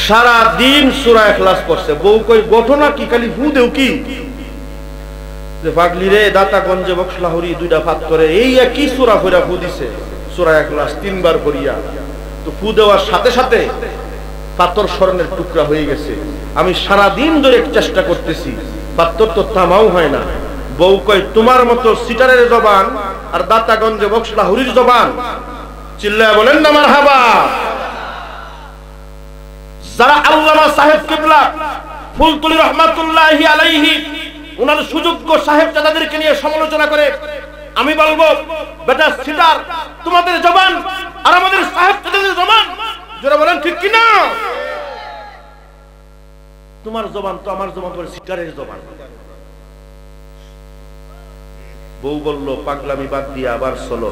সারা দিন সূরা ইখলাস পড়ছে। বউ কই ঘটনা কি, খালি ফু দেও কি? যে পাগলি রে, দাতাগঞ্জে বক্সলাহরি দুইটা ফাত করে এই একই সূরা পড়া ফু দিছে, সূরা ইখলাস 3 বার পড়িয়া। তো ফু দেওয়ার সাথে সাথে পাথর স্বর্ণের টুকরা হয়ে গেছে। আমি সারা দিন ধরে চেষ্টা করতেছি, পাথর তো থামাও হয় না। বউ কয় তোমার মতো সিটারের জবান আর দাতাগঞ্জে বক্সলাহরির জবান, চিল্লায় বলেন না মারহাবা। যারা আল্লামা সাহেব কিবলা ফুলতুলি রহমাতুল্লাহি আলাইহি ওনার সুযোগ্য সাহেবজাদাদেরকে নিয়ে সমালোচনা করে, আমি বলবো বেটা সিটার তোমাদের জবান আর আমাদের সাহেবজাদাদের জবান, যারা বলেন ঠিক কি না? তোমার জবান তো আমার জবান করে সিটারের জবান। বউ বলল পাগলামি বাদ দিয়ে আবার চলো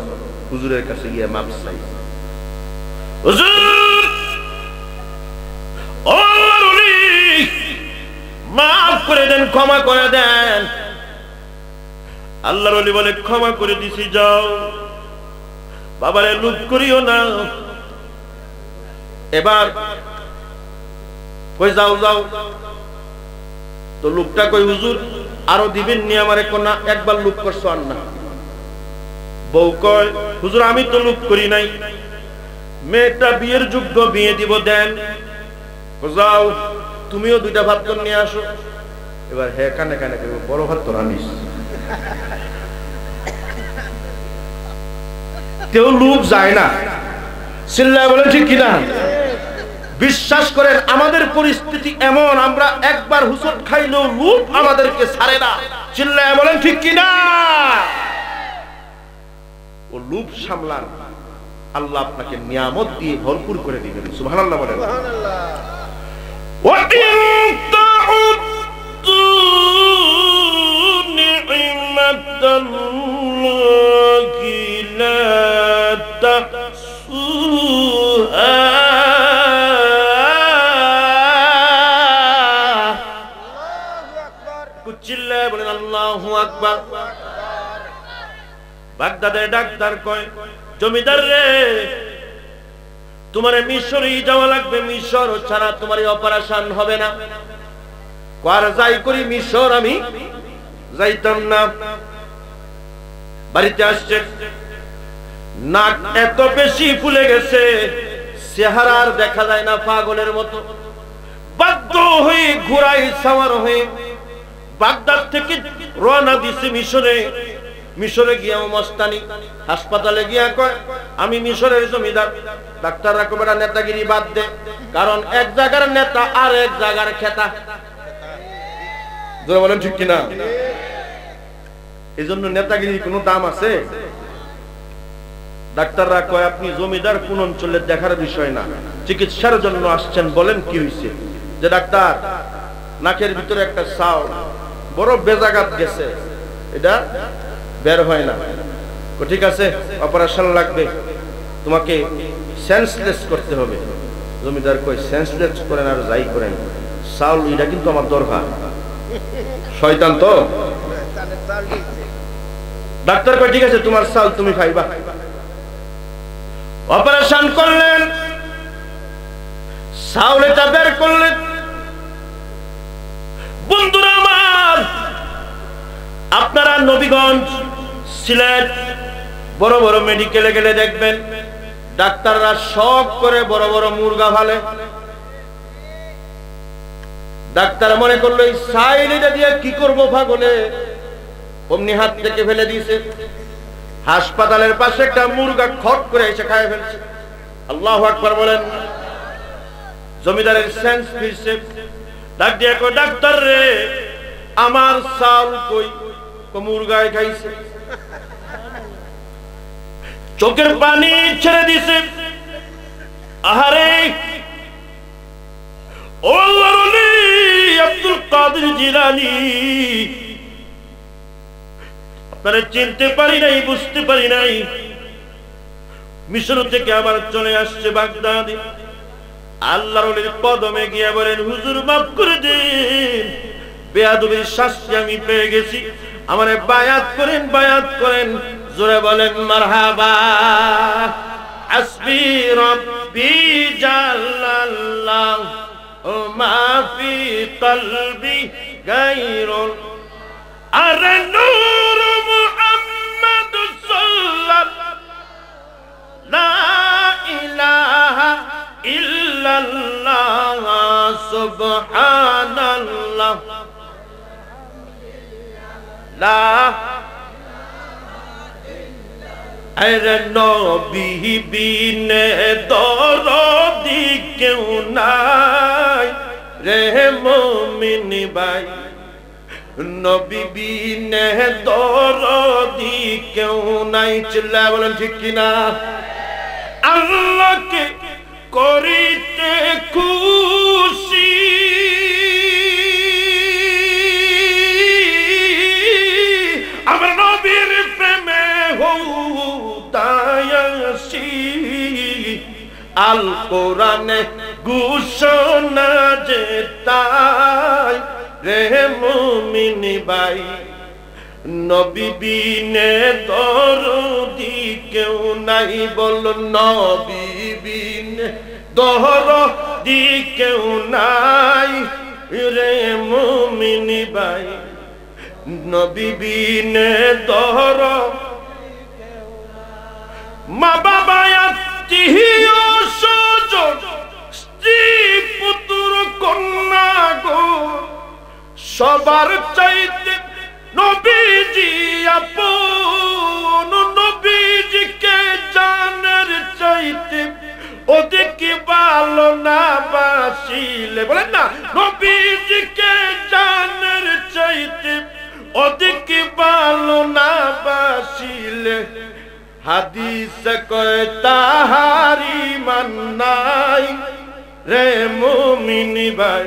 হুজুরের কাছে গিয়ে মাপ চাই। হুজুর ও মাফ করে দেন, ক্ষমা করে দেন। আল্লাহর ওলি বলে ক্ষমা করে দিছি, যাও বাবারে লুপ করিও না। এবার কই যাও যাও, তো লুপটা কই হুজুর আরো দিবেন নি আমারে? কোনা একবার লুপ করছো আর না। বউ কয় হুজুর আমি তো লুপ করি নাই, মেয়েটা বিয়ের যোগ্য, বিয়ে দিব দেন। যাও তুমিও দুইটা ভাত করে নিয়ে আসো। এবার হ্যাঁ কানে কানে বড় ভাত তো রানিস। কেউ লুপ যায় না, চিল্লায় বলে ঠিক কিনা? বিশ্বাস করেন আমাদের পরিস্থিতি এমন, আমরা একবার হুসট খাইলেও লুপ আমাদেরকে ছাড়ে না। চিল্লায় বলেন ঠিক কিনা? ও লুপ সামলান, আল্লাহ আপনাকে নিয়ামত দিয়ে ভরপুর করে দিবেন। সুবহানাল্লাহ বলেন। চিল্লায় বলেন আল্লাহু আকবার। বাগদাদের ডাক্তার কয় জমিদার রে তোমার মিশরে যাওয়া লাগবে, মিশর ছাড়া তোমার অপারেশন হবে না। কার যাই করি মিশর আমি যাইতাম না। বাড়িতে আসছে, নাক এত বেশি ফুলে গেছে চেহারা আর দেখা যায় না, পাগলের মতো। বাধ্য হয়ে ঘোড়ায় সাওয়ার হয়ে বাগদাদ থেকে রওনা দিছে মিশরে। মিশরে গিয়া মস্তানি হাসপাতালে গিয়া কয় আমি মিশরের জমিদার। ডাক্তাররা কয় বেটা নেতাগিরি বাদ দে, কারণ এক জায়গার নেতা আর এক জায়গার খেতা। যারা বলেন ঠিক কিনা? এই জন্য নেতাগিরির কোনো দাম আছে? ডাক্তাররা কয় আপনি জমিদার কোন অঞ্চলের দেখার বিষয় না, চিকিৎসার জন্য আসছেন, বলেন কি হয়েছে? যে ডাক্তার নাকের ভিতরে একটা সাও বড় বেজাগাত গেছে, এটা বের হয় না। ঠিক আছে অপারেশন লাগবে, তোমাকে সেন্সলেস করতে হবে। জমিদার কই সেন্সলেস করেন আর যাই করেন, সাউল এটা কিন্তু আমার দরকার। শয়তান তো। ডাক্তার কই ঠিক আছে তোমার সাউল তুমি খাইবা। অপারেশন করলেন, সাউল এটা বের করলেন। বন্ধুরা আমার, আপনারা নবীগঞ্জ সিলেট বড় বড় মেডিকেলে গেলে দেখবেন ডাক্তাররা শখ করে বড় বড় মুরগা ফালে। ডাক্তার মনে করলো এই সাইলিটা দিয়ে কি করবো পাগলে, অমনি হাত থেকে ফেলে দিয়েছে। হাসপাতালের পাশে একটা মুরগা খট করে এসে খায় ফেলছে। আল্লাহু আকবার বলেন। জমিদারের সেন্স ফিরছে, ডাক দিয়ে কয় ডাক্তার রে আমার সাল কই? মুরগায় খাইছে। চোখের পানি ছেড়ে দিছে। আহারে ও আল্লাহর আব্দুল কাদের জিলানী, আপনারা চিনতে পারি নাই, বুঝতে পারি নাই। মিশর থেকে আবার চলে আসছে বাগদাদে। আল্লাহর ওলির কদমে গিয়ে বলেন হুজুর মাফ করে দিন, বেয়াদবির শাস্তি আমি পেয়ে গেছি, আমারে বায়াত করেন, বায়াত করেন। জোরে বলেন মারহাবা। হাসবি রাব্বি জাল্লাল্লাহ মা ফি কলবি গায়রুল আরে নূর মুহাম্মদ সাল্লাল্লাহু লা ইলাহা ইল্লাল্লাহ সুবহানাল্লাহ লা আরে নবী বিনে দরদি কেউ নাই রে মুমিন ভাই নবী বিনে দরদি কেউ নাই চিল্লায় বলেন ঠিক কিনা আল্লাহকে করিতে খুশি আমার নবীর প্রেমে হউতায়াসি আল কোরআনে ঘোষণা যে তাই রে মুমিন ভাই নবী বিনে দরদি কেউ নাই বল নবী বিনে দরদি কেউ নাই রে মুমিন ভাই নবী বিনে দর মা বাবা আত্মীয় স্বজন স্ত্রী পুত্র কন্যা গো সবার চাইতে নবীজি আপন নবীজিকে জানের চাইতে অধিক ভালো না বাসিলে বলেন না নবীজিকে জানের চাইতে অধিক ভালো না বাসিলে হাদিস কয় তাহারি মান্নাই রে মুমিন ভাই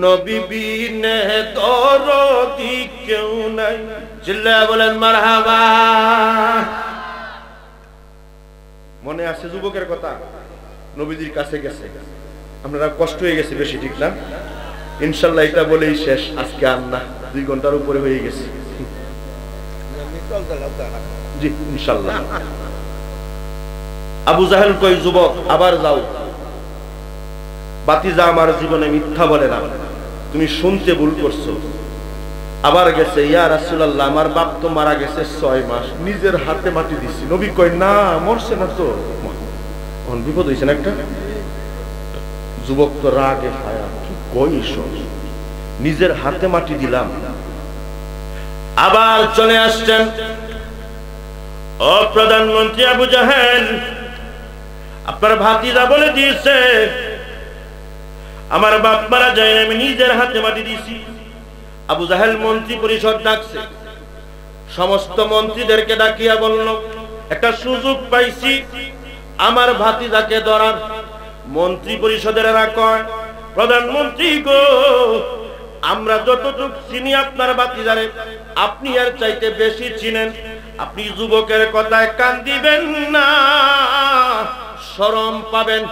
নবী বিনে দরদি কেউ নাই চিল্লায়া বলেন মারহাবা মনে আছে যুবকের কথা নবীজির কাছে গেছে আপনারা কষ্ট হয়ে গেছে বেশি ঠিক না ইনশাআল্লাহ এটা বলেই শেষ আজকে আর না 2 ঘন্টার উপরে হয়ে গেছে জি ইনশাআল্লাহ আবু জাহেল কই যুবক আবার যাও বাতিজা আমার জীবনে মিথ্যা বলে না তুমি শুনতে ভুল করছো আবার গেছে ইয়া রাসূলুল্লাহ আমার বাপ তো মারা গেছে 6 মাস নিজের হাতে মাটি দিছি নবী কই না মরছে না তো কোন বিপদ হইছে না একটা যুবক তো রাগে ফায়া কি কইছ নিজের হাতে মাটি দিলাম আবার চলে আসছেন ও প্রধানমন্ত্রী আবু জাহেল আপনার ভাতিজা বলে দিয়েছে আমার বাপ মারা যায় আমি নিজের হাতে মাটি দিয়েছি আবু জাহেল মন্ত্রী পরিষদ ডাকছে সমস্ত মন্ত্রীদেরকে ডাকিয়া বলল একটা সুযোগ পাইছি আমার ভাতিজাকে ধরার মন্ত্রী পরিষদের এরা কয় প্রধানমন্ত্রী গো আমরা যতটুকু চিনি আপনার ভাতিজারে আপনি এর চাইতে বেশি চিনেন আপনি যুবকের কথায় কান দিবেন না শরম পাবেন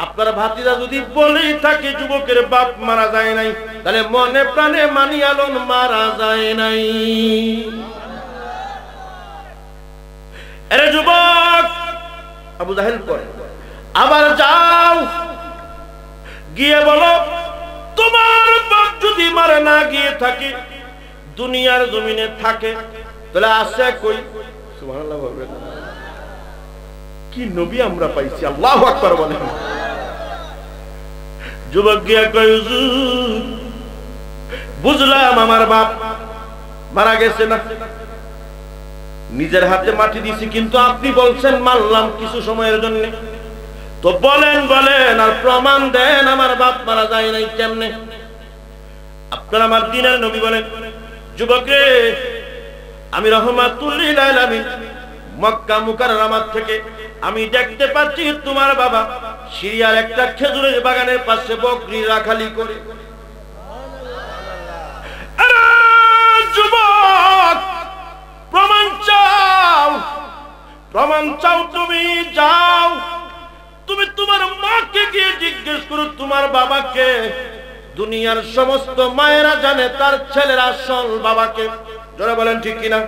আপনার ভাতিজা যদি বলেই থাকে যুবকের বাপ মারা যায় নাই তাহলে মনে প্রাণে মানি আলন মারা যায় নাই আরে যুবক আবু জাহেল করে আবার যাও গিয়ে বলো তোমার বাপ যদি মারা না গিয়ে থাকে দুনিয়ার জমিনে থাকে তাহলে আছে কই সুবহানাল্লাহ বলবেন কি নবী আমরা পাইছি আল্লাহু আকবার বলেন যুবক গিয়া কই হুজুর বুঝলাম আমার বাপ মারা গেছে না নিজের হাতে মাটি দিছি কিন্তু আপনি বলছেন মানলাম কিছু সময়ের জন্য তো বলেন বলেন আর প্রমাণ দেন আমার বাপ মারা যায় নাই কেমনে আপনারা আমার দিনের নবী বলেন যুবক রে আমি রাহমাতুল লিল আলামিন মক্কা মুকাররমা থেকে আমি দেখতে পাচ্ছি তোমার বাবা সিরিয়ার একটা খেজুরের বাগানের পাশে বকরি রাখালি করে আরে যুবক প্রমাণ চাও তুমি যাও তুমি তোমার মাকে গিয়ে জিজ্ঞেস করো তোমার বাবাকে দুনিয়ার সমস্ত মায়েরা জানে তার ছেলের আসল বাবাকে যারা বলেন ঠিক কিনা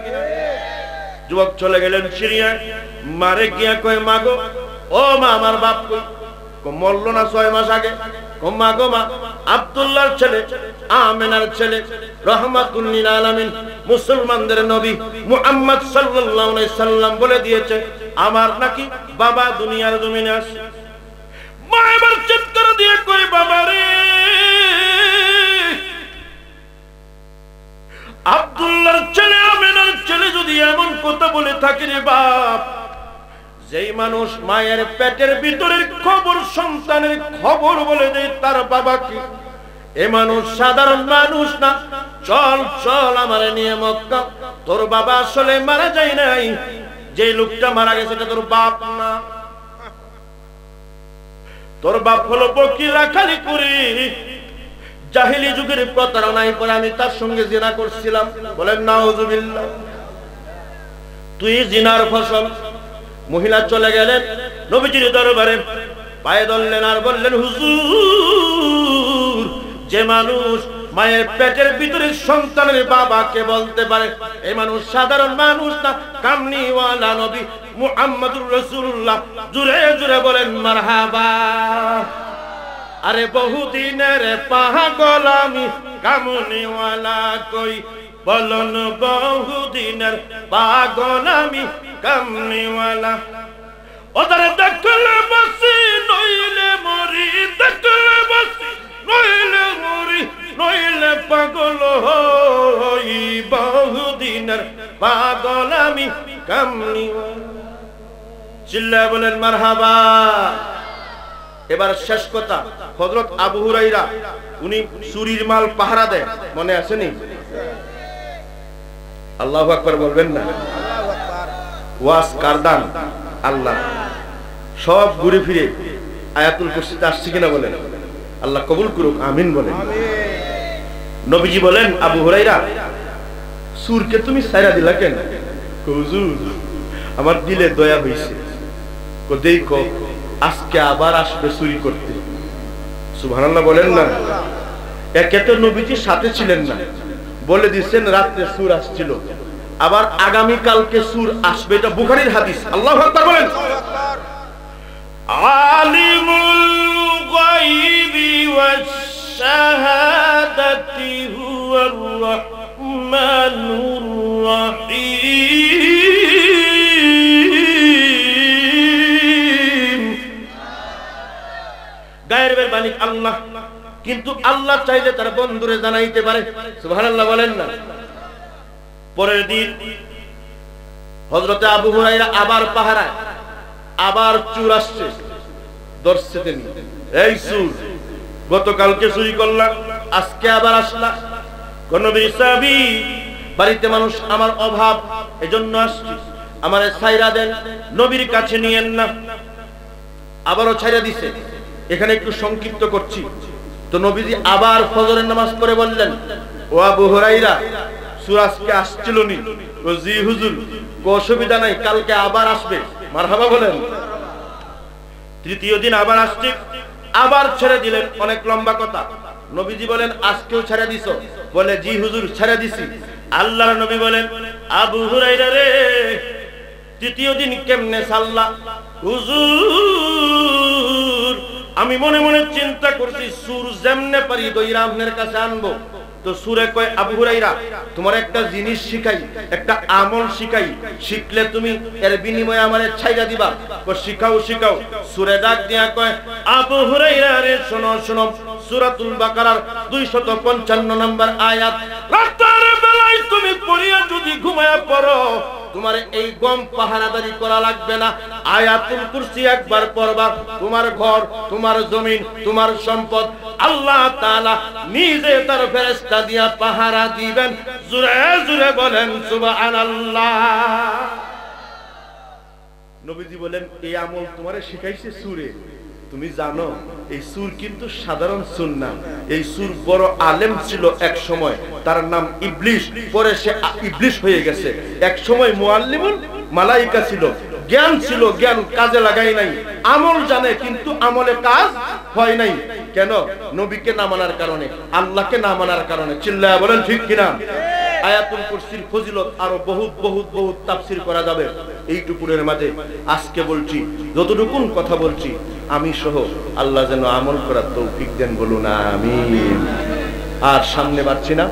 যুবক চলে গেলেন সিরিয়ায় মারে গিয়া কয় মাগো ও মা আমার বাপ কই মরল না 6 মাস আগে ওমা গোমা আব্দুল্লাহর ছেলে আমেনার ছেলে রাহমাতুল লিল আলামিন মুসলমানদের নবী মুহাম্মদ সাল্লাল্লাহু আলাইহি সাল্লাম বলে দিয়েছে আমার নাকি বাবা দুনিয়ার জমিনে আসে। মা এবার চিৎকার দিয়ে কই বাবা রে, আব্দুল্লাহর ছেলে আমেনার ছেলে যদি এমন কথা বলে থাকে রে বাপ, যেই মানুষ মায়ের পেটের ভিতরের খবর সন্তানের খবর বলে দেয় তার বাবা কি, এ মানুষ সাধারণ মানুষ না। চল চল আমারে নিয়ে মক্কা, তোর বাবা আসলে মারা যায় নাই, যে লোকটা মারা গেছে এটা তোর বাপ না, তোর বাপ হলো বকির রাখালি করে জাহিলি যুগের প্রতারণায় পরে আমি তার সঙ্গে জিনা করছিলাম। বলেন নাউজুবিল্লাহ। তুই জিনার ফসল। মহিলা চলে গেলেন নবীজির দরবারে, পায়ে ধরলেন আর বললেন হুজুর, যে মানুষ মায়ের পেটের ভিতরে সন্তানের বাবাকে বলতে পারে এই মানুষ সাধারণ মানুষ না, কামলিওয়ালা নবী মুহাম্মদুর রাসূলুল্লাহ। জুরে জুরে বলেন মারহাবা। আরে বহুদিনের পাগল আমি কামলিওয়ালা কই, বলন বহুদিনের পাগল আমি কামলিওয়ালা। ওদের দেখলে বসি নইলে মরি, দেখলে বসি নইলে মরি, নইলে পাগল হই, বহুদিনের পাগল আমি কামলিওয়ালা। চিল্লায় বলেন মারহাবা। এবার শেষ কথা, হযরত আবু হুরায়রা উনি চুরির মাল পাহারা দেয়, মনে আছে নি? আল্লাহু আকবার বলবেন না? ওয়াজ কারদান আল্লাহ সব ঘুরে ফিরে আয়াতুল কুরসিতে আসছে কিনা বলেন? আল্লাহ কবুল করুক, আমিন বলেন। নবীজি বলেন আবু হুরায়রা, সুরকে তুমি ছাইরা দিলা কেন? হুজুর আমার দিলে দয়া হইছে, কো দেখো আজকে আবার আসবে চুরি করতে। সুবহানাল্লাহ বলেন না? একে তো নবীজি সাথে ছিলেন না, বলে দিচ্ছেন রাত্রে সুর আসছিল, আবার আগামী কালকে সুর আসবে, এটা বুখারীর হাদিস। আল্লাহু আকবার বলেন। আলিমুল গায়বি ওয়াশ শাহাদাতি হুয়ার রাহমানুর রাহিম। গায়েবের মালিক আল্লাহ, কিন্তু আল্লাহ চাইলে তার বন্ধুরে জানাইতে পারে। সুবহানাল্লাহ বলেন না? পরের দিন হযরতে আবু হুরায়রা আবার পাহারায়, আবার চোর আসছে, ধরছে তিনি, এই চোর গতকালকে চুরি করলাম, আজকে আবার আসলা। কোন নবী সাহাবী, বাড়িতে মানুষ আমার অভাব, এজন্য আসছি, আমারে ছাইরা দেন, নবীর কাছে নিয়েন না। আবারও ছাইরা দিছে। এখানে একটু সংক্ষিপ্ত করছি। তো নবীজি আবার ফজরের নামাজ পড়ে বললেন, ও আবু হুরায়রা, সূরা আজকে আসছিল নি? ও জি হুজুর। কো অসুবিধা নাই, কালকে আবার আসবে। মারহাবা বলেন। তৃতীয় দিন আবার আসছে, আবার ছেড়ে দিলেন। অনেক লম্বা কথা। নবীজি বলেন আজকেও ছেড়ে দিছো? বলে জি হুজুর ছেড়ে দিছি। আল্লাহর নবী বলেন, আবু হুরায়রা রে, তৃতীয় দিন কেমনে ছাড়লা? হুজুর আমি মনে মনে চিন্তা করছি সুর যেমনে পারি দইরা আপনার কাছে আনবো। তো সুরে কয়, আবু হুরায়রা তোমার একটা জিনিস শিখাই, একটা আমল শিখাই, শিখলে তুমি এর বিনিময়ে আমারে ছাইরা দিবা। তো শিখাও শিখাও। সুরে ডাক দিয়া কয়, আবু হুরায়রা রে শোনো শোনো, সূরাতুল বাকারার 255 নম্বর আয়াত, রাতের বেলায় তুমি পড়িয়া যদি ঘুমায়া পড়ো তোমার এই গম পাহারাদারি করা লাগবে না। আয়াতুল কুরসি একবার পড়বা, তোমার ঘর, তোমার জমিন, তোমার সম্পদ আল্লাহ তাআলা নিজে তার ফেরেশতা দিয়া পাহারা দিবেন। জোরে জোরে বলেন সুবহানাল্লাহ। নবীজি বলেন, এই আমল তোমারে শিখাইছে সুরে। তুমি জানো এই সুর কিন্তু সাধারণ সুর না। এই সুর বড় আলেম ছিল এক সময়, তার নাম ইবলিস, পরে সে ইবলিস হয়ে গেছে। এক সময় মুআল্লিমুল মালায়েকা ছিল, জ্ঞান ছিল, জ্ঞান কাজে লাগাই নাই। আমল জানে কিন্তু আমলে কাজ হয় নাই। কেন? নবীকে না মানার কারণে, আল্লাহকে না মানার কারণে। চিল্লায়া বলেন ঠিক কিনা? আয়াতুল কুরসির ফজিলত আরো বহুত বহুত বহুত তাফসীর করা যাবে এইটুকুনের মাঝে আজকে বলছি যতটুকু কথা বলছি আমি সহ আল্লাহ যেন আমল করার তৌফিক দেন, বলুন আমিন। আর সামনে বাড়ছি না।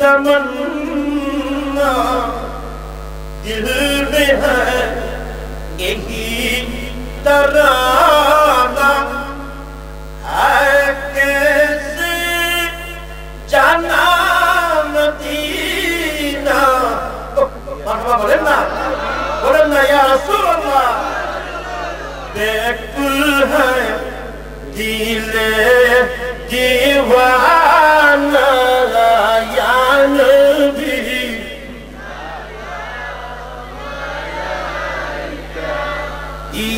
तमन्ना दिल में है यही तराना है, कैसे जाना मदीना। बोलें ना या रसूल अल्लाह। बेकुल है दिले दीवाना या नबी,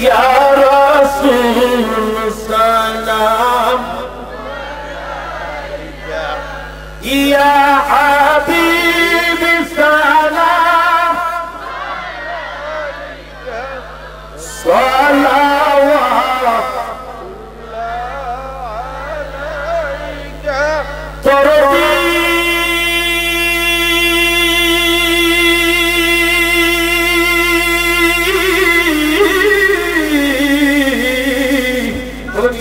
या रसूल सलाम, या हबीब सलाम, सलावत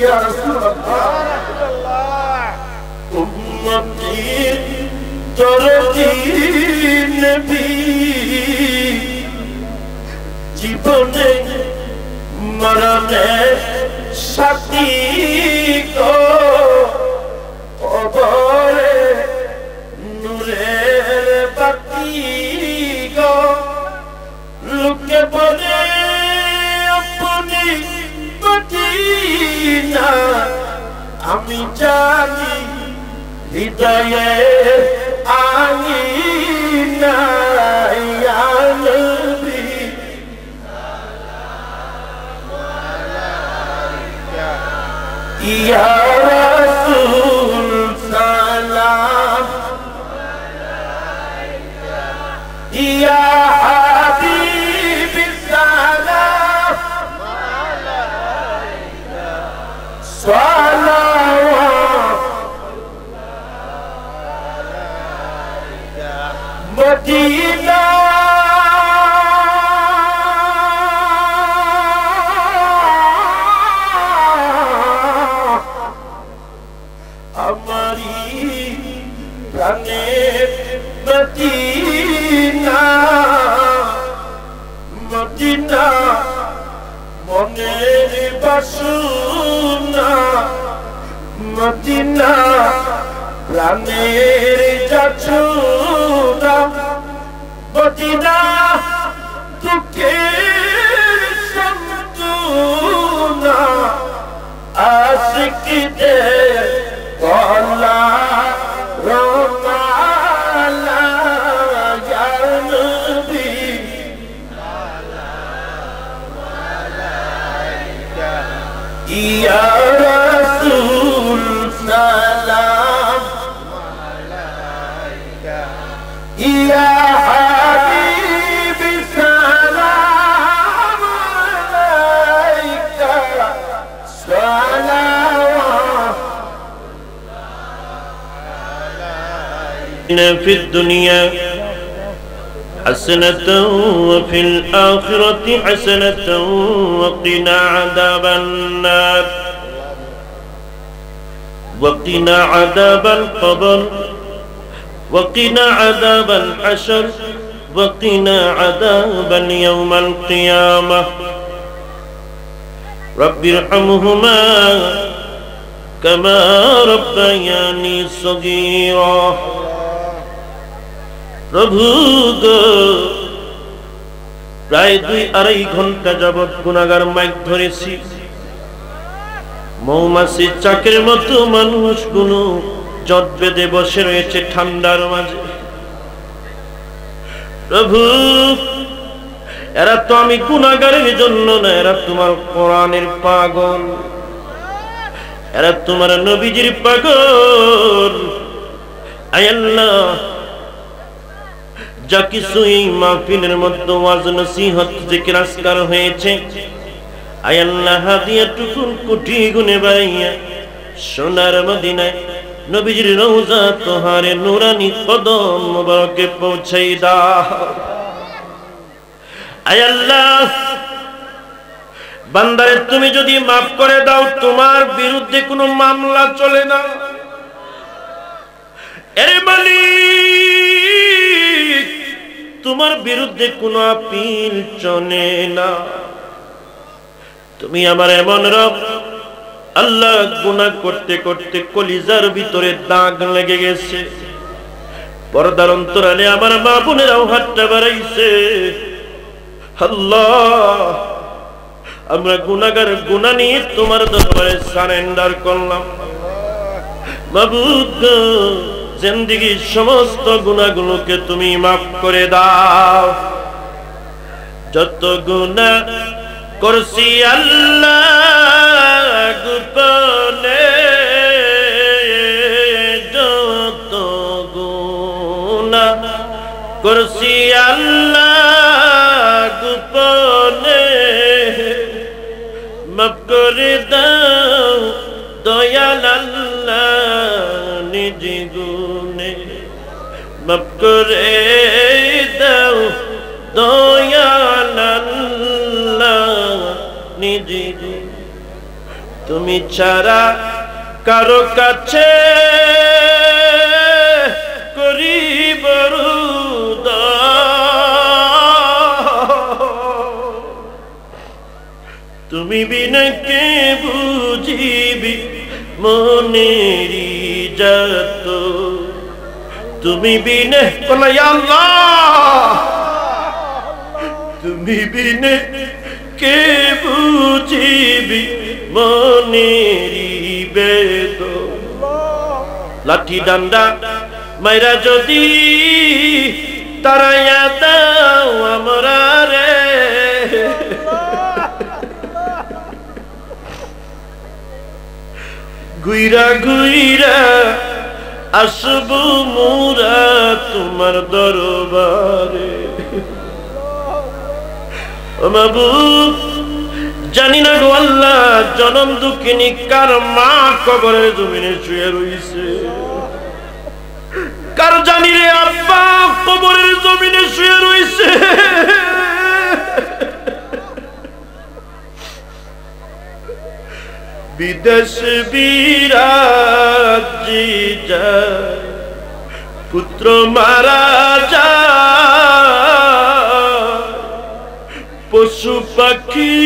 या रसूल अल्लाह। उम्मती तरदीन भी जीवने मरने साथी को ओबरे नूरेर बाती को लुके बने अपनी मदीना। আমি জানি হৃদয়ে আঙিনা ইয়া নবী, ইয়া রাসূল সালাম, ইয়া হাবিব সালাম, সালাওয়াত মদিনা। আমারি প্রাণের মদিনা, মদিনা মনের বাসনা, মদিনা প্রাণের যাচনা, মদিনা দুঃখের সান্ত্বনা, আশিকদের গলা রমালা ইয়া নবী, ইয়া রাসূল সালাম, ইয়া হাবিব সালাম আলাইকা, সালাওয়াত في الدنيا حسنة وفي الآخرة حسنة وقنا عذاب النار، وقنا عذاب القبر، وقنا عذاب الحشر، وقنا عذاب اليوم القيامة. رب ارحمهما كما ربياني صغيرا। প্রভু গো, প্রায় 2-2.5 ঘন্টা যাবৎ গুনাহগার মাইক ধরেছি, মৌমাছি চাকের মতো মানুষগুলো জট বেঁধে বসে রয়েছে ঠান্ডার মাঝে। প্রভু, এরা তো আমি গুনাহগারের জন্য না, এরা তোমার কোরআনের পাগল, এরা তোমার নবীজির পাগল। আয় আল্লাহ, যা কিছু এই মাহফিলের মধ্যে ওয়াজ নসিহত জিকির আজকার হয়েছে, আয় আল্লাহ হাদিয়াটুকুন কোটি গুণে বাড়াইয়া সোনার মদিনায় নবীজির রওজা তোহারে নুরানি কদম মোবারকে পৌঁছাই দাও। আয় আল্লাহ, বান্দারে তুমি যদি মাফ করে দাও, তোমার বিরুদ্ধে কোনো মামলা চলে না। এরে মালিক, তোমার বিরুদ্ধে কোনো আপিল চলে না। তুমি আমার এমন রব, আল্লাহ গুনাহ করতে করতে কলিজার ভিতরে দাগ লেগে গেছে, পর্দার অন্তরালে আমার মা বোনেরাও হাতটা বাড়াইছে। আল্লাহ, আমরা গুনাহগার, গুনাহ নিয়ে তোমার দরবারে সারেন্ডার করলাম। মাবুদ, জিন্দেগীর সমস্ত গুনাহগুলোকে তুমি মাফ করে দাও। যত গুনাহ করছি আল্লাহ গোপনে, যত গুনাহ করছি আল্লাহ গোপনে, মাফ করে দাও দয়াল আল্লাহ নিজ গুণে, মাফ করে দাও দয়াল আল্লাহ নিজ গুণে। তুমি ছাড়া কারো কাছে করিব তুমি বিনা কে বুঝিবি মনেরি যত, তুমি বিনে বলো ইয়া আল্লাহ, তুমি বিনে কে বুঝিবি মনেরি বেদ। লাঠি ডান্ডা মাইরা যদি তারাইয়া দাও আমরা রে, গুইরা গুইরা আসবো মোরা তোমার দরবারে। ও মাবুদ, জানি না গো আল্লাহ, জনম দুঃখিনী কার মা কবরের জমিনে শুয়ে রইছে, কার জানি রে আব্বা কবরের জমিনে শুয়ে রইছে। বিদেশ বিরাজি যায়, পুত্র মারা যায়, পশু পাখি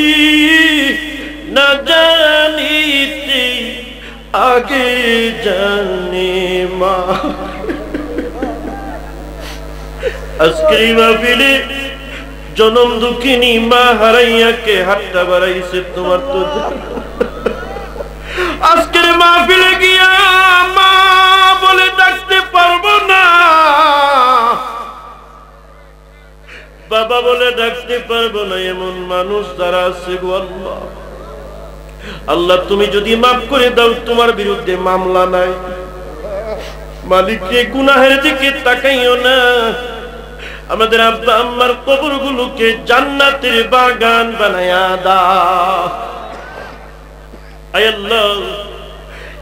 না জানিতে আগে জানে মা। আজকের মাহফিলে জনম দুঃখিনী মা হারাইয়াকে হাতটা বাড়াইছে তোমার তো। আজকের মাহফিলে গিয়া মা বলে ডাকতে পারবো না, বাবা বলে ডাকতে পারবো না, এমন মানুষ যারা আছে গো আল্লাহ। আল্লাহ, তুমি যদি মাফ করে দাও, তোমার বিরুদ্ধে মামলা নাই। মালিককে গুনাহের দিকে তাকাইও না, আমাদের আব্বা আম্মার কবরগুলোকে জান্নাতের বাগান বানায়া দাও। আয় আল্লাহ,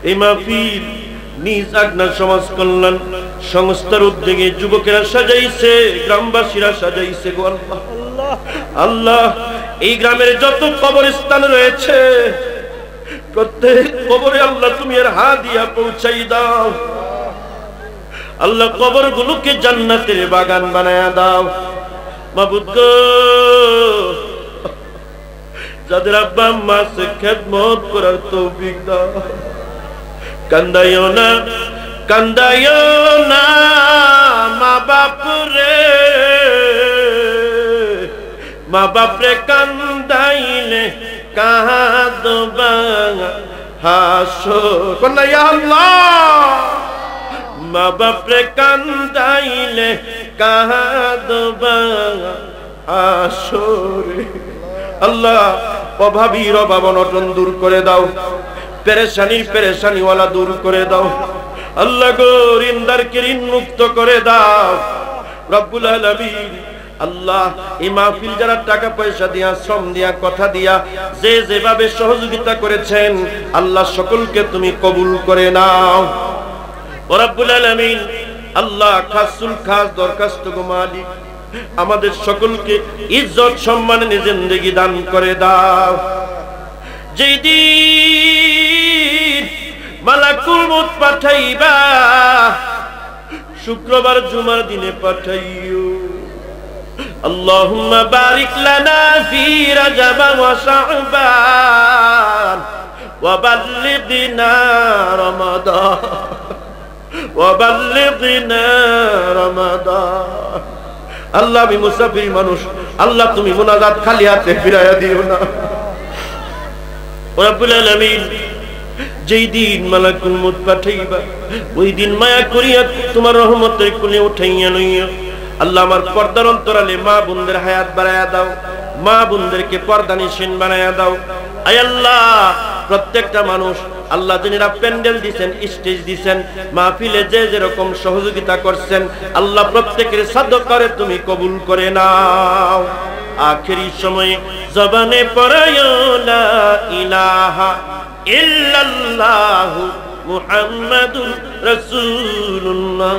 এই মাহফিল নিজ আগনা সমাজ কল্যাণ সংস্থার উদ্যোগে যুবকেরা সাজাইছে, গ্রামবাসীরা সাজাইছে গো আল্লাহ। আল্লাহ, এই গ্রামের যত কবরস্থান রয়েছে, প্রত্যেক কবরে আল্লাহ তুমি এর হাদিয়া পৌঁছাই দাও। আল্লাহ, কবরগুলোকে জান্নাতের বাগান বানায়া দাও। মাবুদ গো, যাদের আব্বা আম্মা আছে খেদমত করার তৌফিক দাও। কান্দাইও না, কান্দাইও না মা বাপ রে, মা বাপ রে কান্দাইলে কাঁদবা হাসর কন্যা ইয়া আল্লাহ মা বাপরে কান্দাইলে কাঁদবা হাসরে আল্লাহ অভাবীর অভাব অনটন দূর করে দাও পেরেশানিওয়ালা দূর করে দাও আল্লাহ গো ঋণদারকে ঋণ মুক্ত করে দাও রব্বুল আলামিন আল্লাহ এই মাহফিল যারা টাকা পয়সা দিয়া শ্রম দিয়া কথা দিয়া যে যেভাবে সহযোগিতা করেছেন আল্লাহ সকলকে তুমি কবুল করে নাও ও রব্বুল আলামিন আল্লাহ খাস দরখাস্ত গো মালিক আমাদের সকলকে ইজ্জত সম্মানে জিন্দেগি দান করে দাও যেই দিন মালাকুল মউত পাঠাইবা শুক্রবার জুমার দিনে পাঠাইও আল্লাহুম্মা বারিক লানা ফি রাজাব ওয়া শাবান ওয়া বাল্লিগনা রমাদান আল্লাহ আমি মুসাফির মানুষ আল্লাহ তুমি মুনাজাত খালি হাতে ফিরাইয়া দিও না রব্বুল আলামিন যেই দিন মালাকুল মউত পাঠাইবা ওই দিন মায়া করিয়া তোমার রহমতের কোলে উঠাইয়া লইয়া আল্লাহ আমার পর্দার অন্তরালে মা বোনদের হায়াত বাড়ায়া দাও মা বোনদেরকে পর্দানিশীন বানায়া দাও আয় আল্লাহ প্রত্যেকটা মানুষ আল্লাহ যিনিরা প্যান্ডেল দিবেন স্টেজ দিবেন মাহফিলে যে যেরকম সহযোগিতা করছেন আল্লাহ প্রত্যেকের সাদকারে তুমি কবুল করে নাও আখেরি সময়ে জবানে পড়ায়ো লা ইলাহা ইল্লাল্লাহু মুহাম্মাদুর রাসূলুল্লাহ।